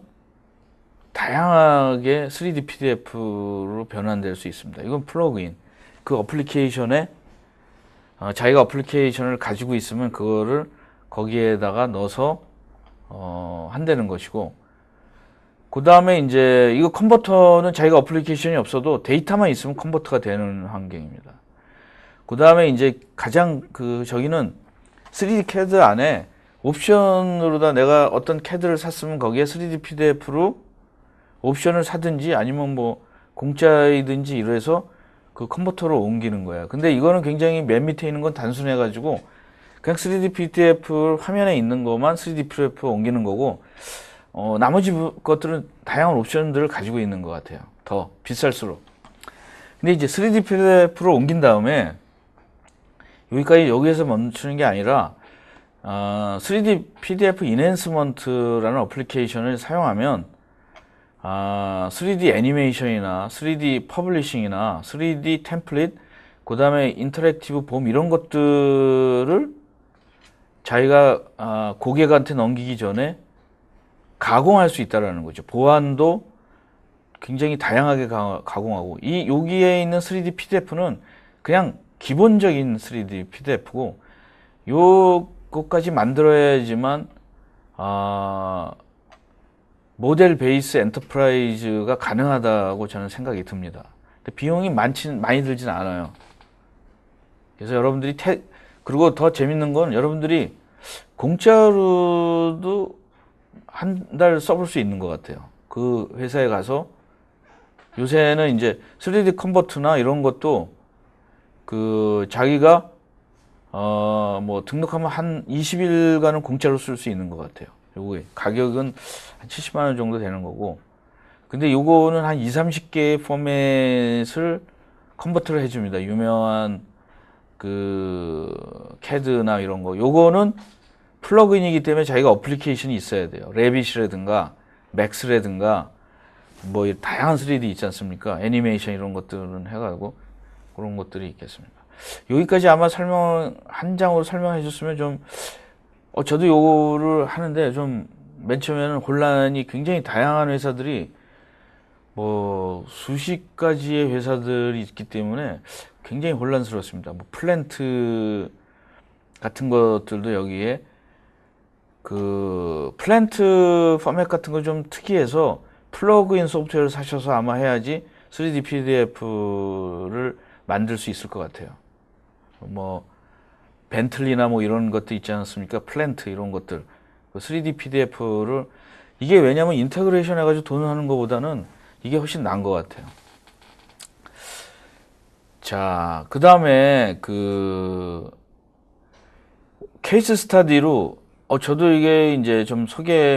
S1: 다양하게 3D PDF로 변환될 수 있습니다. 이건 플러그인. 그 어플리케이션에 자기가 어플리케이션을 가지고 있으면 그거를 거기에다가 넣어서 한다는 것이고, 그 다음에 이제 이거 컨버터는 자기가 어플리케이션이 없어도 데이터만 있으면 컨버터가 되는 환경입니다. 그 다음에 이제 가장 저기는 3D CAD 안에 옵션으로다 내가 어떤 CAD를 샀으면 거기에 3D PDF로 옵션을 사든지 아니면 공짜이든지 이래서 그 컨버터로 옮기는 거야. 근데 이거는 굉장히 맨 밑에 있는 건 단순해가지고 그냥 3D PDF 화면에 있는 것만 3D PDF 옮기는 거고, 나머지 것들은 다양한 옵션들을 가지고 있는 것 같아요. 더 비쌀수록. 근데 이제 3D PDF로 옮긴 다음에 여기에서 멈추는 게 아니라 3D PDF 인핸스먼트라는 어플리케이션을 사용하면 3D 애니메이션이나 3D 퍼블리싱이나 3D 템플릿, 그 다음에 인터랙티브 봄 이런 것들을 자기가 고객한테 넘기기 전에 가공할 수 있다라는 거죠. 보안도 굉장히 다양하게 가공하고, 여기에 있는 3D PDF는 그냥 기본적인 3D PDF고, 요것까지 만들어야지만 모델 베이스 엔터프라이즈가 가능하다고 저는 생각이 듭니다. 근데 비용이 많이 들진 않아요. 그래서 여러분들이 그리고 더 재밌는 건 여러분들이 공짜로도 한 달 써볼 수 있는 것 같아요. 그 회사에 가서 요새는 이제 3D 컨버터나 이런 것도 그 자기가 뭐 등록하면 한 20일간은 공짜로 쓸 수 있는 것 같아요. 요게 가격은 한 70만 원 정도 되는 거고, 근데 요거는 한 2, 30개의 포맷을 컨버터를 해줍니다. 유명한 그 CAD나 이런 거. 요거는 플러그인이기 때문에 자기가 어플리케이션이 있어야 돼요. 레빗이라든가 맥스라든가 뭐 다양한 3D 있지 않습니까? 애니메이션 이런 것들은 해가지고 그런 것들이 있겠습니다. 여기까지 아마 한 장으로 설명해 줬으면 좀 저도 요거를 하는데 좀 맨 처음에는 혼란이, 굉장히 다양한 회사들이 뭐 수십 가지의 회사들이 있기 때문에 굉장히 혼란스럽습니다. 뭐 플랜트 같은 것들도 여기에 그 플랜트 포맷 같은 거 좀 특이해서 플러그인 소프트웨어를 사셔서 아마 해야지 3D PDF를 만들 수 있을 것 같아요. 뭐 벤틀리나 뭐 이런 것도 있지 않습니까? 플랜트 이런 것들. 3D PDF를 이게 왜냐면 인테그레이션 해가지고 돈을 하는 것보다는 이게 훨씬 나은 것 같아요. 자, 그 다음에 그 케이스 스타디로 저도 이게 이제 좀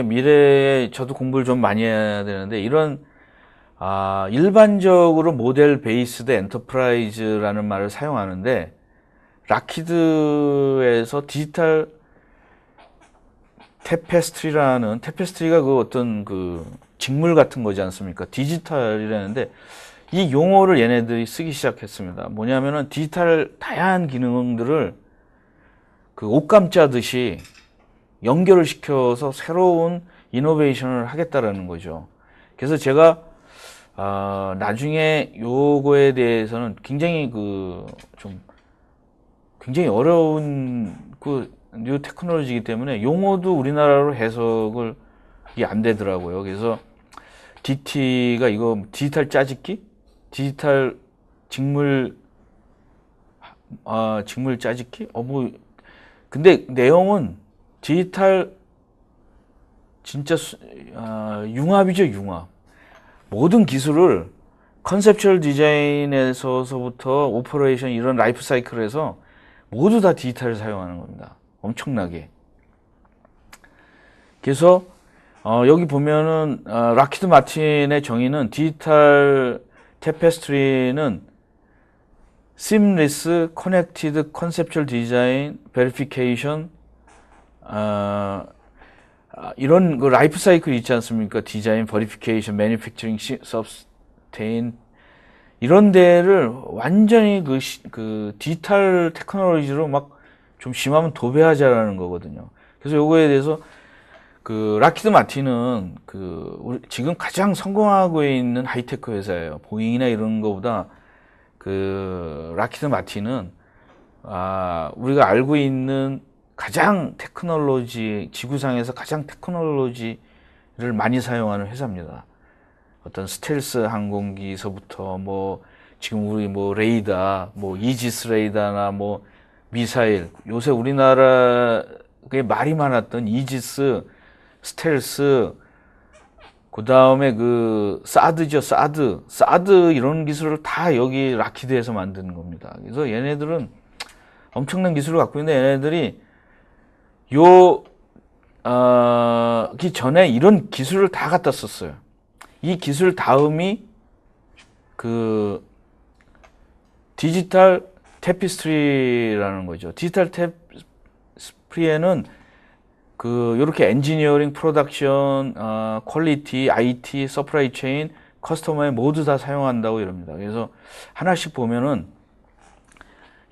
S1: 미래에 저도 공부를 좀 많이 해야 되는데, 이런 일반적으로 모델 베이스드 엔터프라이즈라는 말을 사용하는데, 락히드에서 디지털 테페스트리가 그 어떤 그 직물 같은 거지 않습니까? 디지털이라는데 이 용어를 얘네들이 쓰기 시작했습니다. 뭐냐면은 디지털 다양한 기능들을 그 옷감 짜듯이 연결을 시켜서 새로운 이노베이션을 하겠다라는 거죠. 그래서 제가 나중에 요거에 대해서는 굉장히 굉장히 어려운 뉴 테크놀로지이기 때문에 용어도 우리나라로 해석을 이게 안 되더라고요. 그래서 DT가 이거 디지털 짜집기? 디지털 직물 짜집기? 근데 내용은 디지털 진짜 융합이죠, 융합. 모든 기술을 컨셉츄얼 디자인에서부터 오퍼레이션 이런 라이프 사이클에서 모두 다 디지털을 사용하는 겁니다. 엄청나게. 그래서 여기 보면은 락히드 마틴의 정의는 디지털 테페스트리는 seamless, connected, conceptual design, verification, 이런 그 라이프 사이클 있지 않습니까? 디자인, 버리피케이션, 매니팩처링, 서브스테인 이런 데를 완전히 그 디지털 테크놀로지로 막 좀 심하면 도배하자라는 거거든요. 그래서 요거에 대해서 그 락히드 마틴은 지금 가장 성공하고 있는 하이테크 회사예요. 보잉이나 이런 거보다 그 락히드 마틴은 우리가 알고 있는 가장 지구상에서 가장 테크놀로지를 많이 사용하는 회사입니다. 어떤 스텔스 항공기서부터 지금 우리 레이더, 이지스 레이더나 미사일, 요새 우리나라에 말이 많았던 이지스, 스텔스, 그 다음에 사드죠, 사드 이런 기술을 다 여기 락히드에서 만드는 겁니다. 그래서 얘네들은 엄청난 기술을 갖고 있는데, 얘네들이 그 전에 이런 기술을 다 갖다 썼어요. 이 기술 다음이 디지털 테피스트리라는 거죠. 디지털 테피스트리에는 요렇게 엔지니어링, 프로덕션, 퀄리티, IT, 서프라이 체인, 커스터머에 모두 다 사용한다고 이럽니다. 그래서 하나씩 보면은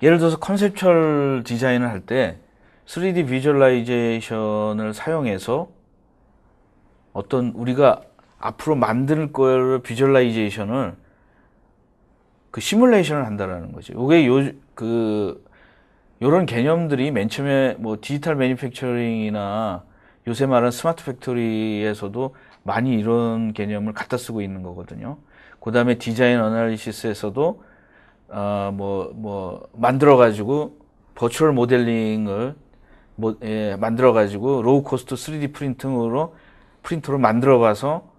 S1: 예를 들어서 컨셉츄얼 디자인을 할 때 3D 비주얼라이제이션을 사용해서 어떤 우리가 앞으로 만들 거를 비주얼라이제이션을 시뮬레이션을 한다라는 거죠. 이게 요런 개념들이 맨 처음에 뭐 디지털 매니팩처링이나 요새 말하는 스마트 팩토리에서도 많이 이런 개념을 갖다 쓰고 있는 거거든요. 그 다음에 디자인 어널리시스에서도 만들어 가지고 버추얼 모델링을 만들어 가지고 로우 코스트 3D 프린터로 만들어 봐서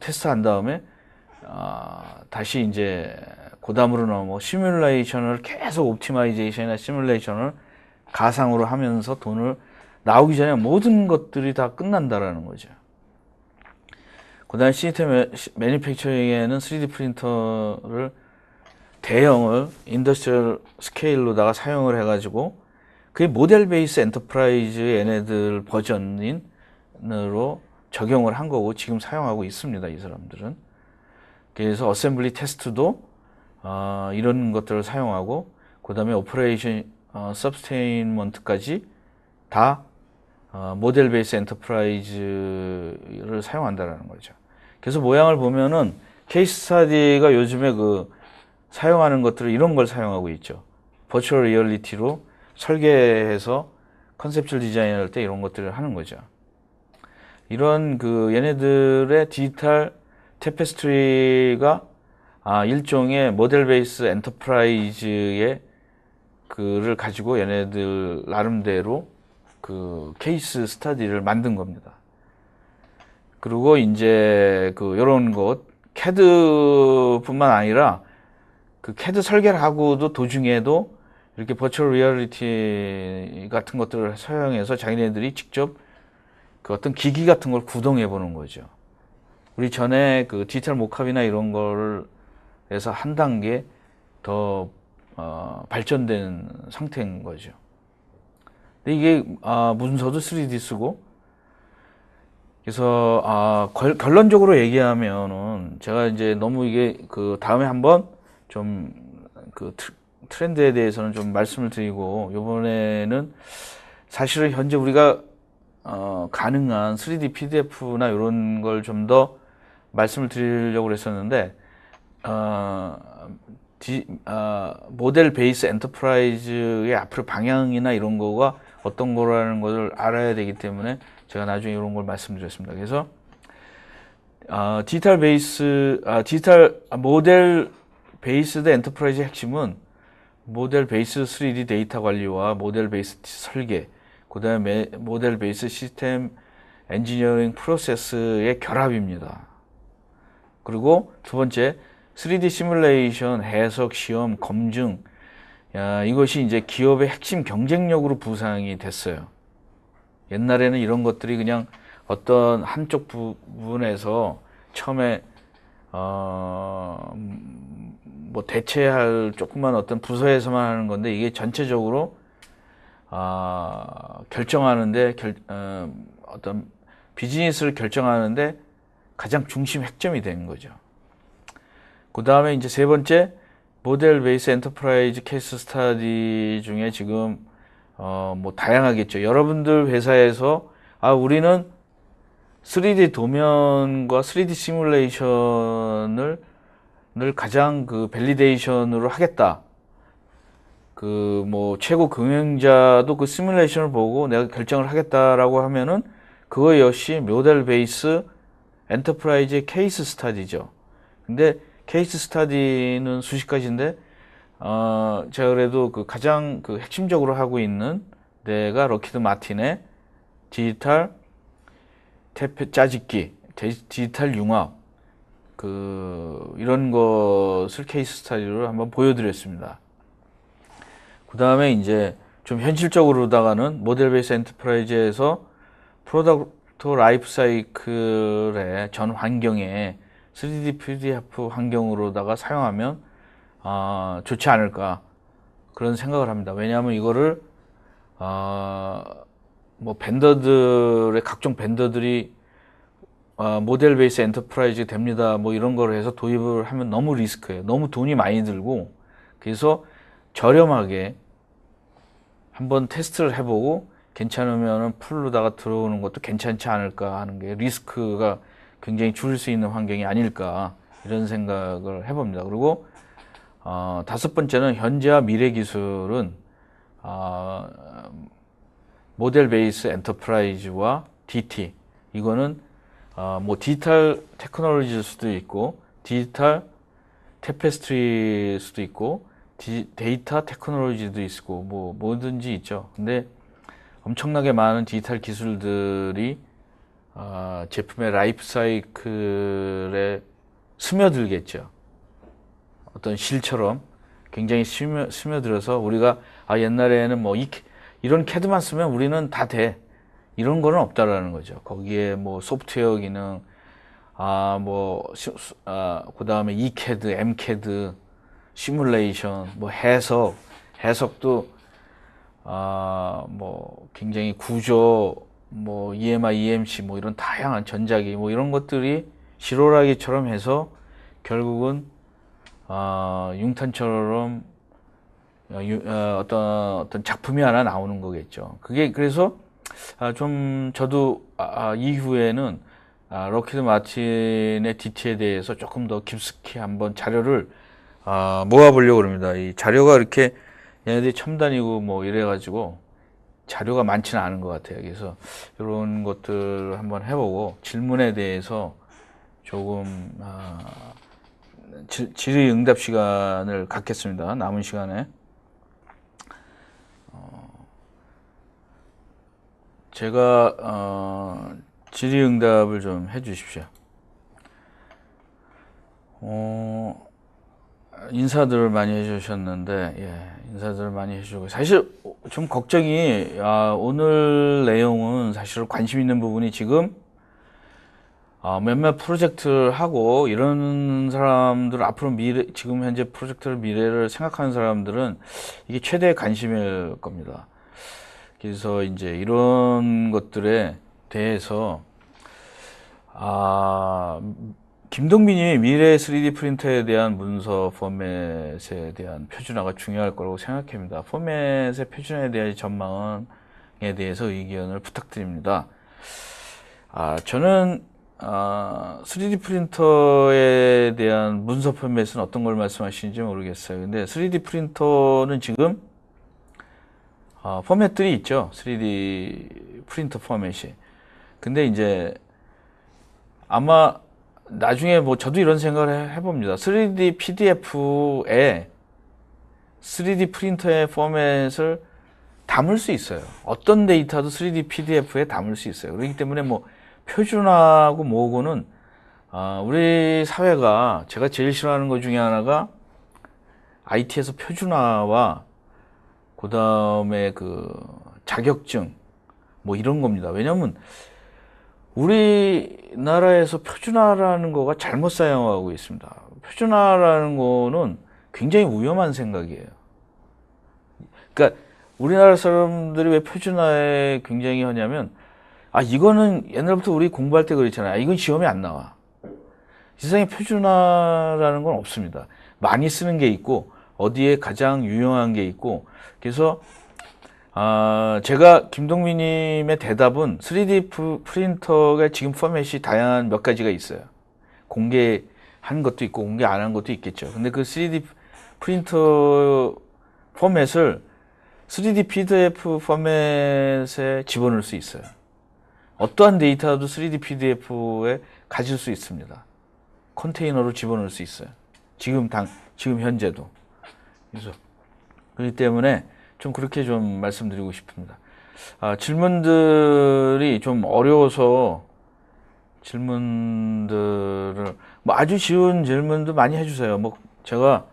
S1: 테스트 한 다음에 다시 이제 그다음으로는 시뮬레이션을 계속 옵티마이제이션이나 시뮬레이션을 가상으로 하면서 돈을 나오기 전에 모든 것들이 다 끝난다라는 거죠. 그다음에 시스템 매니팩처링에는 3D 프린터를 대형을 인더스트리얼 스케일로다가 사용을 해가지고 그게 모델 베이스 엔터프라이즈 얘네들 버전으로 적용을 한 거고 지금 사용하고 있습니다. 이 사람들은. 그래서 어셈블리 테스트도 이런 것들을 사용하고 그 다음에 오퍼레이션 서브스테인먼트까지 다 모델 베이스 엔터프라이즈를 사용한다라는 거죠. 그래서 모양을 보면은 케이스 스터디가 요즘에 사용하는 것들을 이런 걸 사용하고 있죠. 버추얼 리얼리티로 설계해서 컨셉츄얼 디자인을 할 때 이런 것들을 하는 거죠. 이런 얘네들의 디지털 테페스트리가 일종의 모델 베이스 엔터프라이즈의 를 가지고 얘네들 나름대로 케이스 스터디를 만든 겁니다. 그리고 이제 요런 것 CAD뿐만 아니라 CAD 설계를 하고도 도중에도 이렇게 버추얼 리얼리티 같은 것들을 사용해서 자기네들이 직접 어떤 기기 같은 걸 구동해 보는 거죠. 우리 전에 디지털 모캅이나 이런 거를 해서 한 단계 더 발전된 상태인 거죠. 근데 이게 문서도 3D 쓰고 그래서 결론적으로 얘기하면은 제가 이제 너무 이게 다음에 한번 좀 트렌드에 대해서는 좀 말씀을 드리고 이번에는 사실은 현재 우리가 가능한 3D PDF나 이런 걸 좀 더 말씀을 드리려고 했었는데 모델 베이스 엔터프라이즈의 앞으로 방향이나 이런 거가 어떤 거라는 것을 알아야 되기 때문에 제가 나중에 이런 걸 말씀드렸습니다. 그래서 디지털 모델 베이스드 엔터프라이즈의 핵심은 모델 베이스 3D 데이터 관리와 모델 베이스 설계, 그 다음에 모델 베이스 시스템 엔지니어링 프로세스의 결합입니다. 그리고 두 번째, 3D 시뮬레이션, 해석, 시험, 검증, 이것이 이제 기업의 핵심 경쟁력으로 부상이 됐어요. 옛날에는 이런 것들이 그냥 어떤 한쪽 부분에서 처음에 대체할 조그만 어떤 부서에서만 하는 건데 이게 전체적으로 결정하는데 어떤 비즈니스를 결정하는데 가장 중심 핵점이 되는 거죠. 그 다음에 이제 세 번째, 모델 베이스 엔터프라이즈 케이스 스터디 중에 지금 다양하겠죠. 여러분들 회사에서 우리는 3D 도면과 3D 시뮬레이션을 가장 밸리데이션으로 하겠다. 최고 경영자도 시뮬레이션을 보고 내가 결정을 하겠다라고 하면은 그거 역시 모델 베이스 엔터프라이즈 케이스 스터디죠. 근데 케이스 스터디는 수십 가지인데 제가 그래도 가장 핵심적으로 하고 있는 데가 럭히드 마틴의 디지털 테페 짜집기, 디지털 융합 이런 것을 케이스 스터디로 한번 보여드렸습니다. 그 다음에 이제 좀 현실적으로다가는 모델 베이스 엔터프라이즈에서 프로덕트 라이프 사이클의 전 환경에 3D PDF 환경으로다가 사용하면 좋지 않을까 그런 생각을 합니다. 왜냐하면 이거를 뭐 벤더들의 각종 벤더들이 모델 베이스 엔터프라이즈 됩니다. 뭐 이런 거를 해서 도입을 하면 너무 리스크예요. 너무 돈이 많이 들고, 그래서 저렴하게 한번 테스트를 해보고 괜찮으면 풀로다가 들어오는 것도 괜찮지 않을까 하는 게 리스크가 굉장히 줄일 수 있는 환경이 아닐까 이런 생각을 해봅니다. 그리고 다섯 번째는 현재와 미래 기술은 모델 베이스 엔터프라이즈와 DT, 이거는 뭐 디지털 테크놀로지일 수도 있고 디지털 테페스트리일 수도 있고 데이터 테크놀로지도 있고 뭐 뭐든지 있죠. 근데 엄청나게 많은 디지털 기술들이 제품의 라이프 사이클에 스며들겠죠. 어떤 실처럼 굉장히 스며들어서 우리가 옛날에는 뭐 이런 캐드만 쓰면 우리는 다 돼, 이런 거는 없다라는 거죠. 거기에 뭐 소프트웨어 기능, 그 다음에 E캐드, M캐드, 시뮬레이션, 뭐 해석도 뭐 굉장히 구조, 뭐 EMI, EMC, 뭐 이런 다양한 전자기, 뭐 이런 것들이 지로라기처럼 해서 결국은 융탄처럼 어떤 작품이 하나 나오는 거겠죠. 그게 그래서 좀 저도 이후에는 록히드 마틴의 DT에 대해서 조금 더 깊숙이 한번 자료를 모아보려고 합니다. 이 자료가 이렇게 얘네들이 첨단이고 뭐 이래가지고 자료가 많지는 않은 것 같아요. 그래서 이런 것들을 한번 해보고 질문에 대해서 조금 질의응답 시간을 갖겠습니다. 남은 시간에 제가 질의응답을 좀 해주십시오. 인사들을 많이 해주셨는데, 인사들을 많이 해주고, 사실 좀 걱정이, 오늘 내용은 사실 관심 있는 부분이 지금 몇몇 프로젝트를 하고 이런 사람들, 앞으로 지금 현재 프로젝트를 미래를 생각하는 사람들은 이게 최대의 관심일 겁니다. 그래서 이제 이런 것들에 대해서 김동빈이 미래 3D 프린터에 대한 문서 포맷에 대한 표준화가 중요할 거라고 생각합니다. 포맷의 표준화에 대한 전망에 대해서 의견을 부탁드립니다. 저는 3D 프린터에 대한 문서 포맷은 어떤 걸 말씀하시는지 모르겠어요. 근데 3D 프린터는 지금 포맷들이 있죠. 3D 프린터 포맷이. 근데 이제 아마 나중에 뭐 저도 이런 생각을 해봅니다. 3D PDF에 3D 프린터의 포맷을 담을 수 있어요. 어떤 데이터도 3D PDF에 담을 수 있어요. 그렇기 때문에 뭐 표준화하고 뭐고는 우리 사회가, 제가 제일 싫어하는 것 중에 하나가 IT에서 표준화와 그 다음에 그 자격증 뭐 이런 겁니다. 왜냐면 우리나라에서 표준화라는 거가 잘못 사용하고 있습니다. 표준화라는 거는 굉장히 위험한 생각이에요. 그러니까 우리나라 사람들이 왜 표준화에 굉장히 하냐면, 이거는 옛날부터 우리 공부할 때 그랬잖아요. 이건 시험에 안 나와. 세상에 표준화라는 건 없습니다. 많이 쓰는 게 있고 어디에 가장 유용한 게 있고, 그래서 제가 김동민님의 대답은 3D 프린터가 지금 포맷이 다양한 몇 가지가 있어요. 공개한 것도 있고 공개 안 한 것도 있겠죠. 근데 그 3D 프린터 포맷을 3D PDF 포맷에 집어넣을 수 있어요. 어떠한 데이터도 3D PDF에 가질 수 있습니다. 컨테이너로 집어넣을 수 있어요. 지금 현재도. 그래서 그렇기 때문에 좀 그렇게 좀 말씀드리고 싶습니다. 질문들이 좀 어려워서 질문들을 뭐 아주 쉬운 질문도 많이 해주세요. 뭐 제가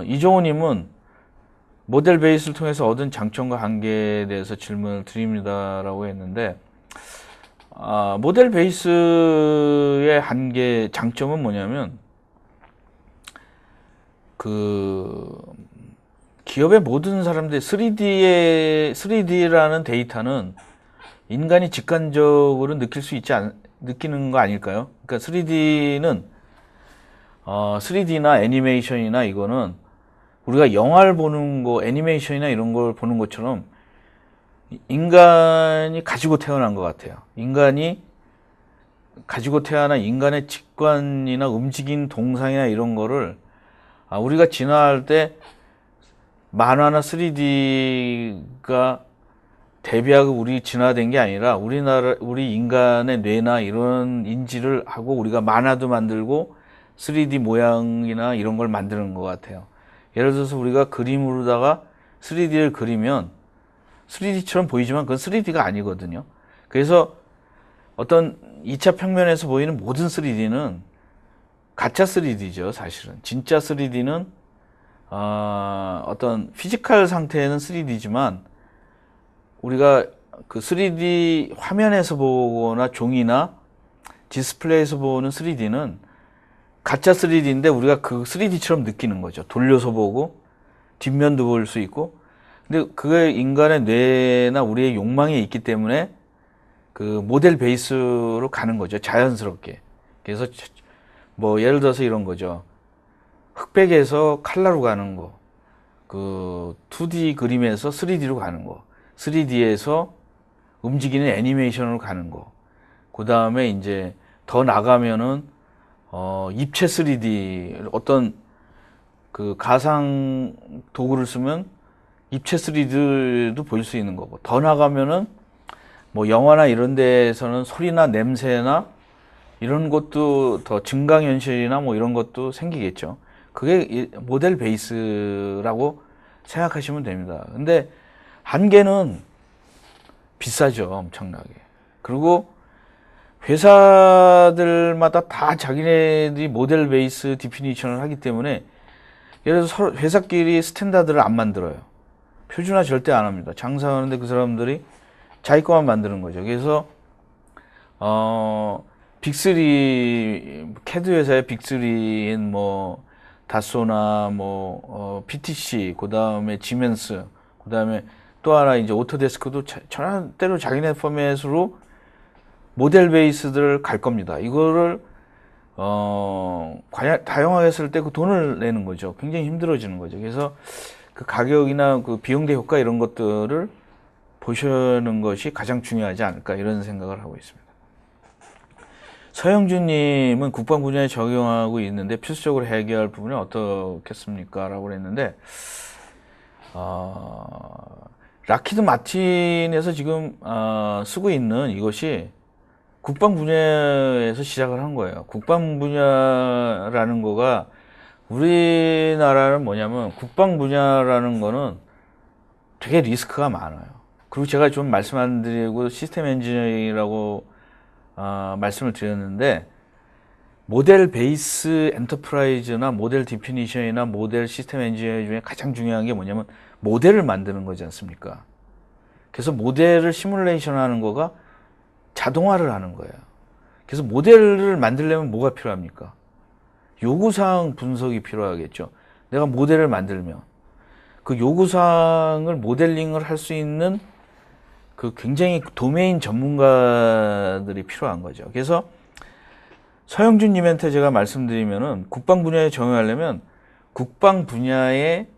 S1: 이종호님은 모델 베이스를 통해서 얻은 장점과 한계에 대해서 질문을 드립니다라고 했는데, 모델 베이스의 장점은 뭐냐면 기업의 모든 사람들이 3D라는 데이터는 인간이 직관적으로 느끼는 거 아닐까요? 그러니까 3D나 애니메이션이나 이거는 우리가 영화를 보는 거, 애니메이션이나 이런 걸 보는 것처럼 인간이 가지고 태어난 것 같아요. 인간이 가지고 태어난 인간의 직관이나 움직인 동상이나 이런 거를 우리가 진화할 때 만화나 3D가 대비하고 우리 진화된 게 아니라 우리 인간의 뇌나 이런 인지를 하고 우리가 만화도 만들고 3D 모양이나 이런 걸 만드는 것 같아요. 예를 들어서 우리가 그림으로다가 3D를 그리면 3D처럼 보이지만 그건 3D가 아니거든요. 그래서 어떤 2차 평면에서 보이는 모든 3D는 가짜 3D죠, 사실은. 진짜 3D는 어떤 피지컬 상태는 3D지만 우리가 그 3D 화면에서 보거나 종이나 디스플레이에서 보는 3D는 가짜 3D인데 우리가 그 3D처럼 느끼는 거죠. 돌려서 보고 뒷면도 볼 수 있고. 근데 그게 인간의 뇌나 우리의 욕망에 있기 때문에 그 모델 베이스로 가는 거죠. 자연스럽게. 그래서 뭐 예를 들어서 이런 거죠. 흑백에서 칼라로 가는 거. 그 2D 그림에서 3D로 가는 거. 3D에서 움직이는 애니메이션으로 가는 거. 그 다음에 이제 더 나가면은 입체 3D 어떤 그 가상 도구를 쓰면 입체 3D도 볼 수 있는 거고. 더 나가면은 뭐 영화나 이런 데에서는 소리나 냄새나 이런 것도 더 증강현실이나 뭐 이런 것도 생기겠죠. 그게 모델 베이스라고 생각하시면 됩니다. 근데 한계는 비싸죠, 엄청나게. 그리고 회사들마다 다 자기네들이 모델 베이스 디피니션을 하기 때문에 예를 들어서 회사끼리 스탠다드를 안 만들어요. 표준화 절대 안 합니다. 장사하는데 그 사람들이 자기 것만 만드는 거죠. 그래서 빅3 캐드 회사의 빅3인 뭐 다소나 뭐 PTC, 그다음에 지멘스, 그다음에 또 하나 이제 오토데스크도 전환대로 자기네 포맷으로 모델 베이스들을 갈 겁니다. 이거를 다양하게 했을 때 그 돈을 내는 거죠. 굉장히 힘들어지는 거죠. 그래서 그 가격이나 그 비용 대 효과 이런 것들을 보시는 것이 가장 중요하지 않을까 이런 생각을 하고 있습니다. 서영준님은 국방 분야에 적용하고 있는데 필수적으로 해결할 부분이 어떻겠습니까? 라고 그랬는데 락히드 마틴에서 지금 쓰고 있는 이것이 국방 분야에서 시작을 한 거예요. 국방 분야라는 거가 우리나라는 뭐냐면 국방 분야라는 거는 되게 리스크가 많아요. 그리고 제가 좀 말씀 안 드리고 시스템 엔지니어라고 말씀을 드렸는데 모델 베이스 엔터프라이즈나 모델 디피니션이나 모델 시스템 엔지니어 중에 가장 중요한 게 뭐냐면 모델을 만드는 거지 않습니까? 그래서 모델을 시뮬레이션 하는 거가 자동화를 하는 거예요. 그래서 모델을 만들려면 뭐가 필요합니까? 요구사항 분석이 필요하겠죠. 내가 모델을 만들면 그 요구사항을 모델링을 할 수 있는 그 굉장히 도메인 전문가들이 필요한 거죠. 그래서 서영준님한테 제가 말씀드리면은 국방 분야에 적용하려면 국방 분야의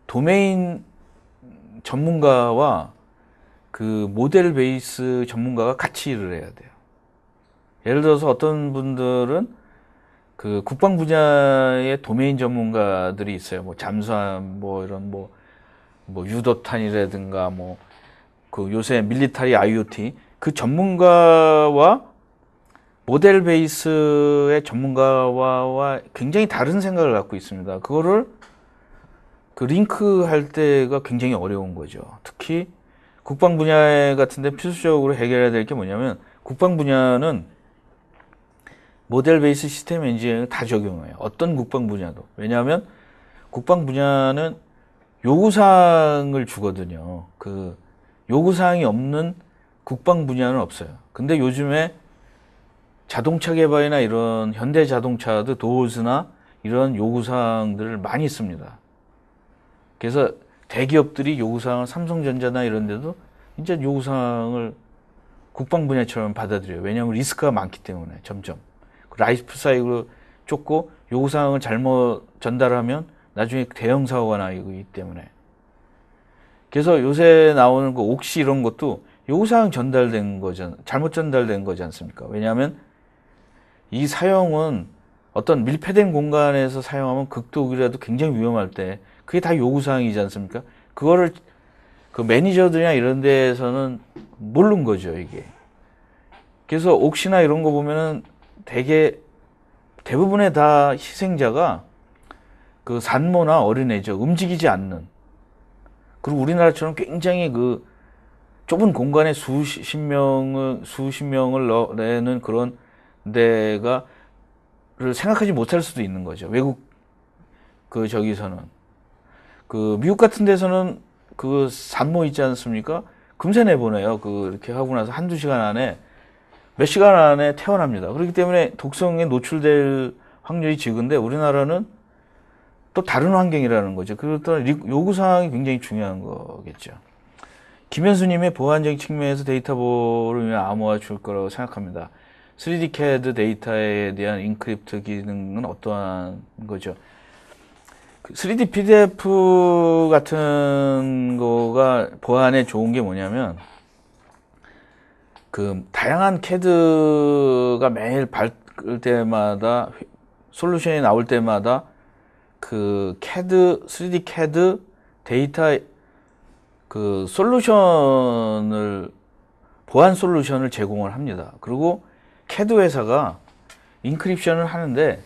S1: 도메인 전문가와 그 모델 베이스 전문가가 같이 일을 해야 돼요. 예를 들어서 어떤 분들은 그 국방 분야의 도메인 전문가들이 있어요. 뭐 잠수함, 뭐 이런 뭐 유도탄이라든가 뭐 그 요새 밀리터리 IoT 그 전문가와 모델 베이스의 전문가와 굉장히 다른 생각을 갖고 있습니다. 그거를 그 링크할 때가 굉장히 어려운 거죠. 특히 국방 분야 같은데 필수적으로 해결해야 될 게 뭐냐면 국방 분야는 모델 베이스 시스템 엔지니어링을 다 적용해요. 어떤 국방 분야도. 왜냐하면 국방 분야는 요구사항을 주거든요. 그 요구사항이 없는 국방 분야는 없어요. 근데 요즘에 자동차 개발이나 이런 현대 자동차도 도어즈나 이런 요구사항들을 많이 씁니다. 그래서 대기업들이 요구사항을 삼성전자나 이런 데도 이제 요구사항을 국방 분야처럼 받아들여요. 왜냐하면 리스크가 많기 때문에 점점. 라이프 사이클을 쫓고 요구사항을 잘못 전달하면 나중에 대형 사고가 나기 때문에. 그래서 요새 나오는 그 옥시 이런 것도 요구사항 전달된 거잖아. 잘못 전달된 거지 않습니까? 왜냐하면 이 사용은 어떤 밀폐된 공간에서 사용하면 극도이라도 굉장히 위험할 때 그게 다 요구사항이지 않습니까? 그거를 그 매니저들이나 이런 데에서는 모르는 거죠, 이게. 그래서 옥시나 이런 거 보면은 대부분의 다 희생자가 그 산모나 어린애죠. 움직이지 않는. 그리고 우리나라처럼 굉장히 그 좁은 공간에 수십 명을 내는 그런 데가 를 생각하지 못할 수도 있는 거죠. 외국 그 저기서는 그 미국 같은 데서는 그 산모 있지 않습니까? 금세 내보내요. 그 이렇게 하고 나서 한두 시간 안에 몇 시간 안에 태어납니다. 그렇기 때문에 독성에 노출될 확률이 적은데 우리나라는 또 다른 환경이라는 거죠. 그렇다면 요구사항이 굉장히 중요한 거겠죠. 김현수님의 보안적인 측면에서 데이터 보호를 위한 암호화 줄 거라고 생각합니다. 3D CAD 데이터에 대한 인크립트 기능은 어떠한 거죠? 3D PDF 같은 거가 보안에 좋은 게 뭐냐면 그 다양한 CAD가 매일 밝을 때마다 솔루션이 나올 때마다 그 CAD, 3D CAD 데이터 그 보안 솔루션을 제공을 합니다. 그리고 CAD 회사가 인크립션을 하는데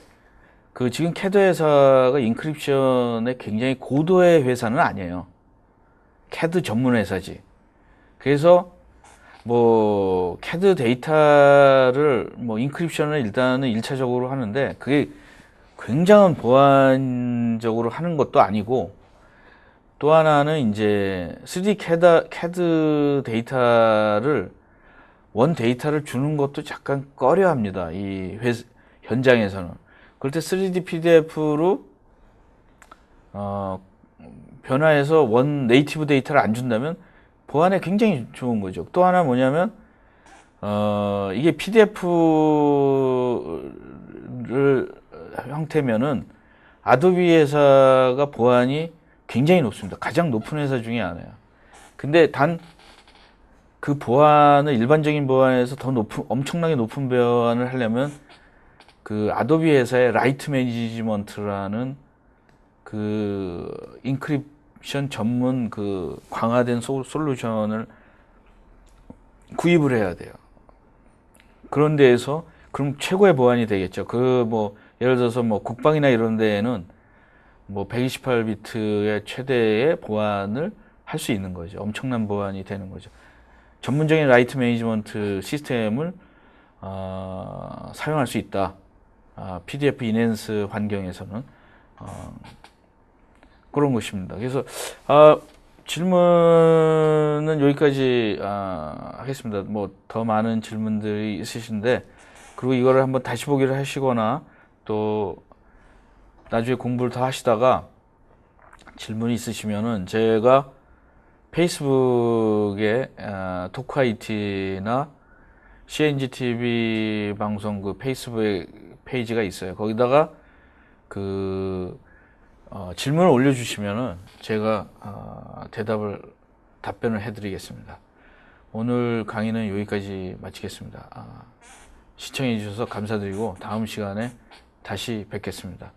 S1: 그 지금 CAD 회사가 인크립션에 굉장히 고도의 회사는 아니에요. CAD 전문 회사지. 그래서 뭐 CAD 데이터를 뭐 인크립션을 일단은 1차적으로 하는데 그게 굉장한 보안적으로 하는 것도 아니고 또 하나는 이제 3D CAD 데이터를 원 데이터를 주는 것도 잠깐 꺼려 합니다. 이 현장에서는. 그럴 때 3D PDF로 변화해서 원 네이티브 데이터를 안 준다면 보안에 굉장히 좋은 거죠. 또 하나 뭐냐면 이게 PDF를 형태면은 아도비 회사가 보안이 굉장히 높습니다. 가장 높은 회사 중에 하나예요. 근데 단 그 보안을 일반적인 보안에서 더 엄청나게 높은 보안을 하려면 그 아도비 회사의 라이트 매니지먼트라는 그 인크립션 전문 그 강화된 솔루션을 구입을 해야 돼요. 그런 데에서 그럼 최고의 보안이 되겠죠. 그 뭐 예를 들어서 뭐 국방이나 이런 데에는 뭐 128비트의 최대의 보안을 할 수 있는 거죠. 엄청난 보안이 되는 거죠. 전문적인 라이트 매니지먼트 시스템을 사용할 수 있다. PDF 인핸스 환경에서는 그런 것입니다. 그래서 질문은 여기까지 하겠습니다. 뭐 더 많은 질문들이 있으신데 그리고 이거를 한번 다시 보기를 하시거나 또 나중에 공부를 더 하시다가 질문이 있으시면은 제가 페이스북에 토크IT나 CNGTV 방송 그 페이스북 페이지가 있어요. 거기다가 그 질문을 올려주시면은 제가 답변을 해드리겠습니다. 오늘 강의는 여기까지 마치겠습니다. 시청해 주셔서 감사드리고 다음 시간에 다시 뵙겠습니다.